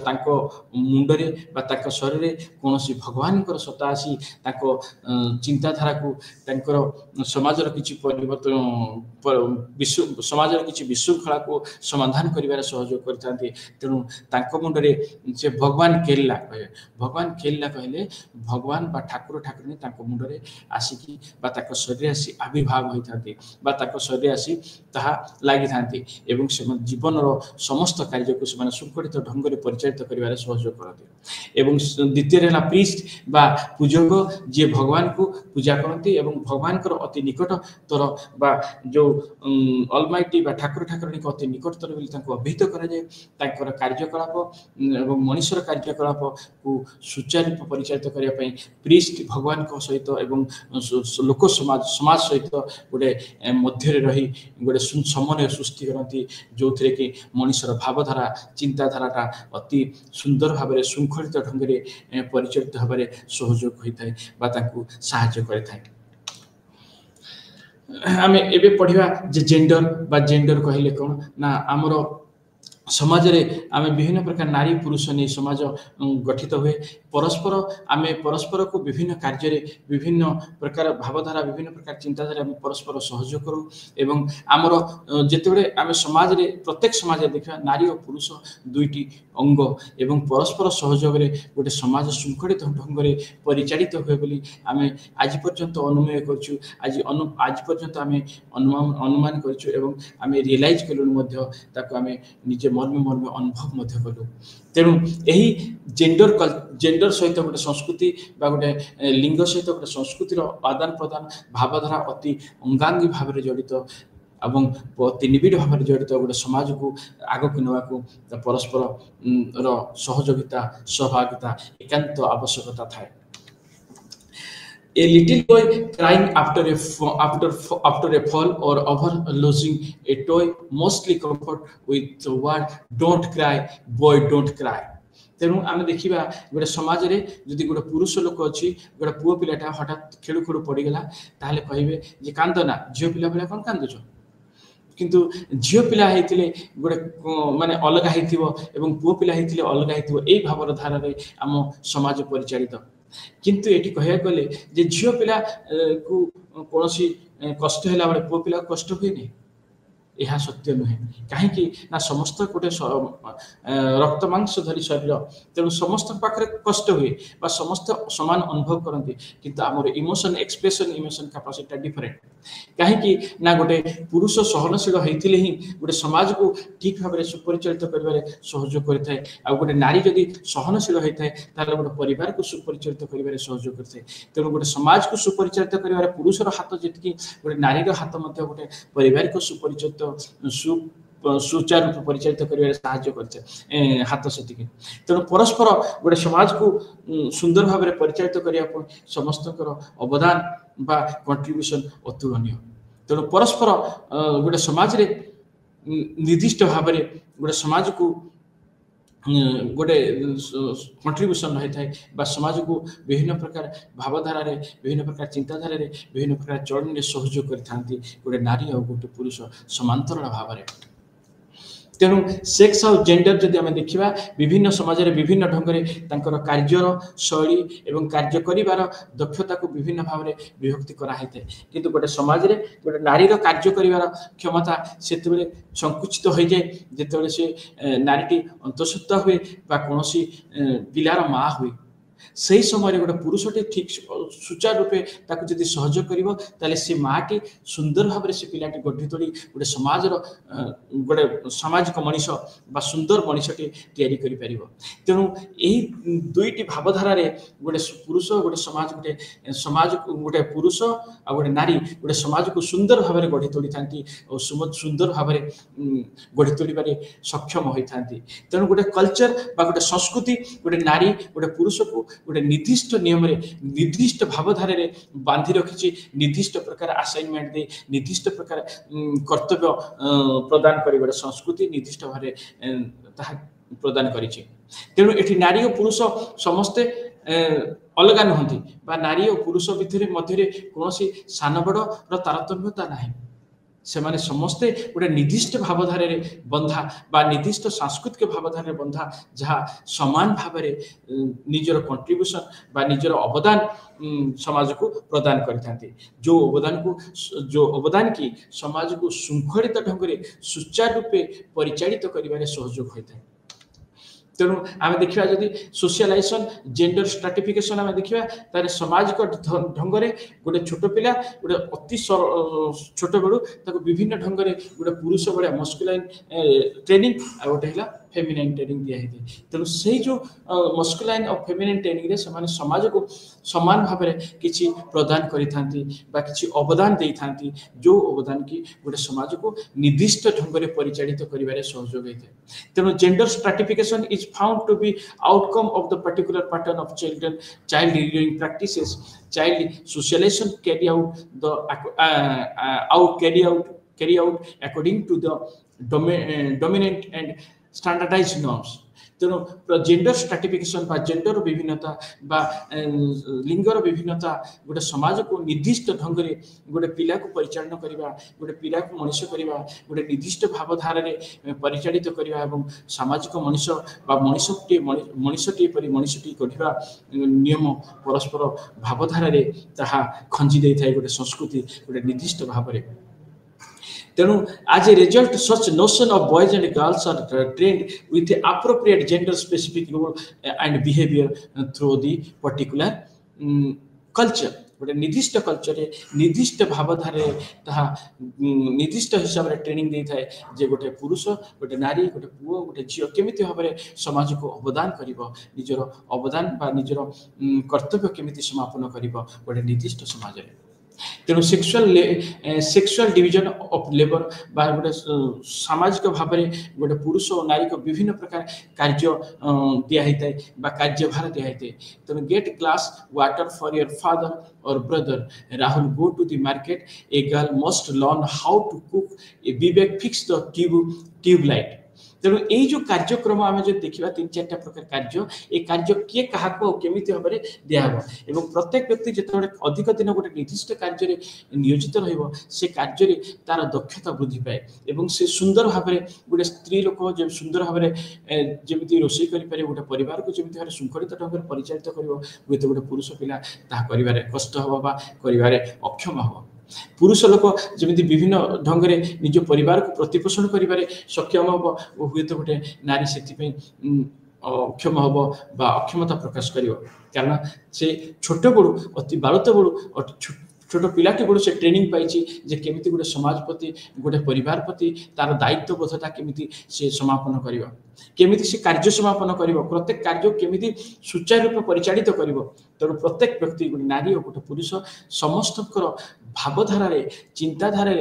तांको मुंडरे बा तांको शरीर रे कोनोसी भगवान कर सत्ता आसी तांको चिंताधारा को तांकर समाजर किछि परिवर्तन विश्व समाजर किछि विशृंखला को समाधान करिवार सहयोग करथांती तेणु तांको मुंडरे से भगवान केल्ला कहले भगवान बा ठाकुर ठाकुरनी तांको मुंडरे आसी कि बा तांको शरीर आसी आविर्भाव होइथांती बा ताको शरीर आसी ताहा लागि थांती एवं से जीवनर समस्त कार्य को से सुखलित ढंग से परिचालित करिवारे सहयोग करती एवं द्वितीय रहला प्रीस्ट बा पूजक जे भगवान को पूजा करती एवं भगवान को अति निकटतर बा जो अलमाइटी बा ठाकुर ठाकुरानी को अति निकटतर बोली तांको अभिहित करा जाय तांकर कार्यकलाप एवं मनुष्यर कार्यकलाप को सुचारू परिचालित करिया पई प्रीस्ट भगवान को सहित एवं लोक समाज समाज सहित गोटे मध्य रही गोटे समन्वय सृष्टि करती जो थे कि मनुष्यर भावधारा चिंताधारा अति सुंदर भाव में श्रृंखलित ढंग से परिचालित भाव में सहयोग होता है बा तांको साहाय्य करता है। आमे एबे पढ़िबा जे जेंडर बा जेंडर कहले कोन ना हमरो समाज रे आमे विभिन्न प्रकार नारी पुरुष ने समाज गठित हुए परस्पर आमे परस्पर को विभिन्न कार्य रे विभिन्न प्रकार भावधारा विभिन्न प्रकार चिंताधारा आमे परस्पर सहयोग करू एवं आमरो जेतेबे आमे समाज रे प्रत्येक समाज रे देखा नारी और पुरुष दुईटी अंग एवं परस्पर सहयोग रे गोटे समाज शृंखलित ढंग रे परिचालित हुए बोली आमे आज पर्यंत अनुमय करछु आज पर्यंत आमे अनुमान करछु एवं आमे रियलाइज कलु मध्ये ताको आमे निजे मर्म अनुभव मध्य कलु तेणु यही जेंडर सहित गोटे संस्कृति बा गोटे लिंग सहित गोटे संस्कृतिर आदान प्रदान भावधारा अति अंगांगी भाव में जड़ित एवं अति निबिड़ भाव में जड़ित गोटे समाज को आगक नेवाकू परस्पर सहयोगिता सहभागिता एकांत आवश्यकता थाए। A little boy crying after a fall or over losing a toy mostly comfort with the word don't cry boy don't cry। तेणु आम देखा गोटे समाज रे जदि गोटे पुरुष लोक अच्छी गोटे पुओ पिलाटा हठात खेलु खेलु पड़गला ताहले कहिबे जे कांद ना झियो पिला भला कोन कांदुछ किंतु झियो पिला हेतिले गोटे माने अलग हेतिबो एवं पुओ पिला हेतिले अलग हेतिबो एई भावर धारा रे आम समाज परिचालित किंतु एटी कहया गले जे झियो पिला को कोनोसी कष्ट हैला बळे पुओ पिला कष्ट होय नै यह सत्य नुहे कहीं ना समस्त गोटे रक्त मांस धरी शरीर तेणु समस्त पाखे कष्ट हुए बा समस्त समान अनुभव करते किंतु आमर emotion expression emotion capacity different कहीं ना गोटे पुरुष सहनशील होते ही गोटे समाज को ठीक भाव में सुपरिचालित कर सहयोग करता है गोटे नारी जदि सहनशील होता है गोटे परिवार को सुपरिचालित कर सहयोग करता है तेणु गोटे समाज को सुपरिचालित कर पुरुषर हाथ जी गोटे नारीर हाथ गोटे परिवार को सुपरिचालित सुचारू परिचालित कर साहाय्य करते हाथ से तेणु परस्पर गोटे समाज को सुंदर भाव में परिचालित करने समस्त अवदान बा कंट्रीब्यूशन अतुलनीय तेणु परस्पर गोटे समाज रे निर्दिष्ट भाव में गोटे समाज को गोटे कंट्रीब्यूशन रही है बा समाज को विभिन्न प्रकार भावधारा रे विभिन्न प्रकार चिंताधारा रे विभिन्न प्रकार चलन सहयोग करथांती गोटे नारी और गोटे पुरुष समांतरण भाव में तेणु सेक्स और जेंडर जदि आम देखा विभिन्न समाज में विभिन्न ढंग से कार्यर शैली एवं कार्य करिवार दक्षता को विभिन्न भाव में विभक्ति कराई थाए किंतु गोटे समाज रे गोटे नारीर कार्य करिवार क्षमता सेतेबेले संकुचित हो जाए जेतेबेले से नारीटी अंतःसत्त्वा हुए बा कोनोसी पिलार माँ हुए सही समय गोटे पुरुषटे ठीक सुचारू रूपे ताकू जदि सहयोग करिवो ताले से माटी सुंदर भाव से पिलाटी गढ़ी तोड़ी गोटे समाज गोटे सामाजिक मनीष बा सुंदर मनीषटे तैयारी करि परिवो तेणु यही दुईटी भावधारा रे गोटे पुरुष गोटे समाज गोटे पुरुष आ गोटे नारी गोटे समाज को सुंदर भाव में गढ़ी तोड़ी थांती और सुंदर भाव में गढ़ी तोड़े सक्षम होई थांती तेणु गोटे कल्चर बा गोटे संस्कृति गोटे नारी गोटे पुरुष को गोटे निर्दिष्ट नियम रे निर्दिष्ट भावधारा रे बांधी रखी निर्दिष्ट प्रकार असाइनमेंट दे निर्दिष्ट प्रकार कर्तव्य प्रदान करी गोटे संस्कृति निर्दिष्ट भाव प्रदान करिछि तेणु एठी नारी और पुरुष समस्ते अलग नुहति बा नारी और पुरुष भितर मध्य कौन सान बड़ तारतम्यता नाही से माने समस्ते गोटे निर्दिष्ट भावधारा रे बंधा बा निर्दिष्ट सांस्कृतिक भावधारा रे बंधा जहाँ समान भाव में निजर कंट्रीब्यूशन बा निजर अवदान समाज को प्रदान करते जो अवदान की समाज को श्रृंखलित ढंग से सुचारू रूपे परिचालित कर सहयोग होता है तेणु आम देखा जदि सोशलाइजेशन जेंडर स्ट्राटिफिकेशन आम देखा तार सामाजिक ढंग से गोटे छोट पिला गोटे अति छोट बेलू विभिन्न ढंग से गोटे पुरुष भाया मस्कुलाइन ट्रेनिंग आ गोटे है फेमिनाइन ट्रेनिंग दिखाई तेणु से जो मस्कुलाइन और फेमिनाइन ट्रेनिंग रे से समाज को समान भाव में किसी प्रदान करि अवदान दे था जो अवदान की गोटे समाज को निर्दिष्ट ढंग से परिचालित कर सहयोग होता है तेणु gender stratification is found to be outcome of the particular pattern of child rearing practices. Child socialization carry out according to the dominant and standardized norms. तेणु जेंडर स्ट्राटिफिकेशन बा जेंडर विभिन्नता बा लिंगर विभिन्नता गोटे समाज को निर्दिष्ट ढंग से गोटे पिला को परिचालन करवा गोटे पिला को मनुष्य करवा गोटे निर्दिष्ट भावधारा परिचालित करवा एवं सामाजिक मनुष्य बा मनुष्यटी परि मनुष्यटी गढ़ा नियम परस्पर भावधारा ताहा खंजी दे था गोटे संस्कृति गोटे निर्दिष्ट भाव में तेणु as a result such notion of boys and girls are trained with the appropriate gender specific role and behavior through the particular culture गोटे निर्दिष्ट कल्चर निर्दिष्ट भावधारा ताहा निर्दिष्ट हिसाब से ट्रेनिंग दे था जे गोटे पुरुष गोटे नारी गोटे पुओ गोटे झील केमिति भाव में समाज को अवदान करिवो निजर अवदान बा निजर कर्तव्य केमिति समापन करिवो गोटे निर्दिष्ट समाज रे तेणु सेक्सुअल डिविजन ऑफ लेबर बा गोटे सामाजिक भाव में गोटे पुरुष और नारी को विभिन्न प्रकार कार्य दिखाई था बा कार्यभार दिखाई तेणु get glass water for your father और brother Rahul go to the market a girl must learn how to cook a Vivek fix the tube light तेणु यही जो कार्यक्रम आम जो देखा 3-4 प्रकार कार्य ये कार्य किए क्या केमी भाव में दिहब एवं प्रत्येक व्यक्ति जो अधिक दिन गोटे निर्दिष्ट कार्य नियोजित से कार्य तार दक्षता वृद्धि पाए और से सुंदर भाव में गोटे स्त्री लोक जो सुंदर भाव में जमी रोषे कर गोटे परिवार को जमी भाव श्रृंखलित ढंग से परिचालित कर गोटे पुरुष पिला कर कष्ट हम कर अक्षम हम पुरुष लोक जमी विभिन्न ढंग से निज परिवार को प्रतिपोषण कर सक्षम हम हुए तो गोटे नारी से अक्षम हम बा अक्षमता प्रकाश कर कारण से छोट बड़ू अति बालत बड़ू छोट पिलाटी बड़ू से ट्रेनिंग पाई जे केमिति गोटे समाज प्रति गोटे परिवार प्रति तार दायित्वबोधता केमिति से समापन करिवो केमिति से कार्य समापन करिवो प्रत्येक कार्य केमिति सुचारू रूप परिचालित करिवो तेणु प्रत्येक व्यक्ति गोटे नारी और गोटे पुरुष समस्त भावधारा चिंताधारा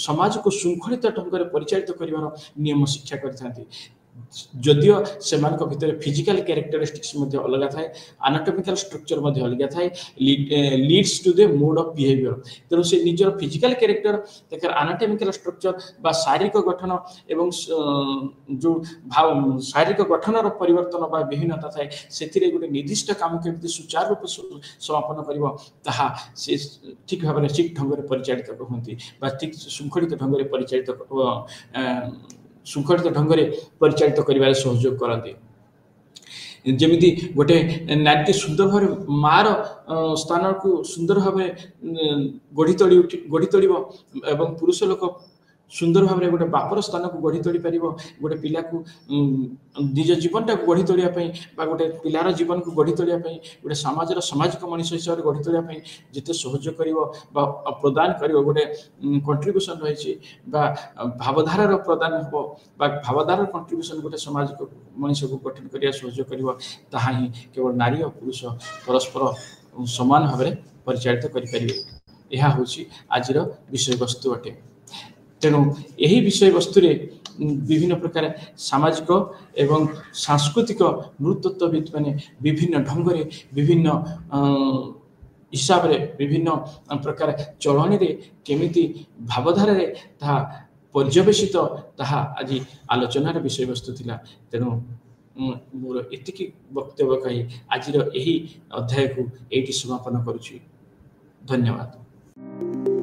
समाज को श्रृंखलित ढंग से परिचालित कर नियम शिक्षा करते जदियो से भितर फिजिकल कैरेक्टरिस्टिक्स अलग थाए एनाटॉमिकल स्ट्रक्चर अलग थाए leads to the mode of behaviour तेणु से निजर फिजिकल कैरेक्टर तक एनाटॉमिकल स्ट्रक्चर बा शारीरिक गठन एवं जो भाव शारीरिक गठन परिवर्तन बा विभिन्नता थाए से गोटे निर्दिष्ट काम केमती सुचारू रूप समापन कर ठीक भाव में ठीक ढंग से परिचालित होती ठीक श्रृंखलित ढंग से परिचालित श्रृंखलित ढंग से परिचालित कर सहयोग करते जमीती गोटे नारी सुंदर भाव मार स्थान को सुंदर भाव गढ़ी तोड़ एवं पुरुष लोक सुंदर भाव में गोटे बापर स्थान को गढ़ी तोड़ी पार गोटे पिला को निज जीवनटा को गढ़ी तोड़ापी गोटे पिलार जीवन को गढ़ी तोड़ापी गोटे समाजर सामाजिक मनुष्य हिसाब से गढ़ी तोड़ापी जिते सहयोग कर प्रदान कर गोटे कंट्रीब्यूशन रही भावधारा प्रदान हम भावधारा कंट्रीब्यूशन गोटे सामाजिक मनुष्य को गठन कर सहयोग कर केवल नारी और पुरुष परस्पर समान भाव में परिचालित करें यह हूँ आज विषय वस्तु अटे तेणु यही विषय वस्तु विभिन्न प्रकार सामाजिक एवं सांस्कृतिक नृतत्वविद मैंने विभिन्न ढंग से विभिन्न हिसाब से विभिन्न प्रकार चलनी केमिति भावधारा ता पर्यवेसित ताहा आज आलोचनार विषय वस्तु थिला तेणु मोर एतिकी वक्तव्य कही आज यही अध्याय को एटी समापन करुछि धन्यवाद।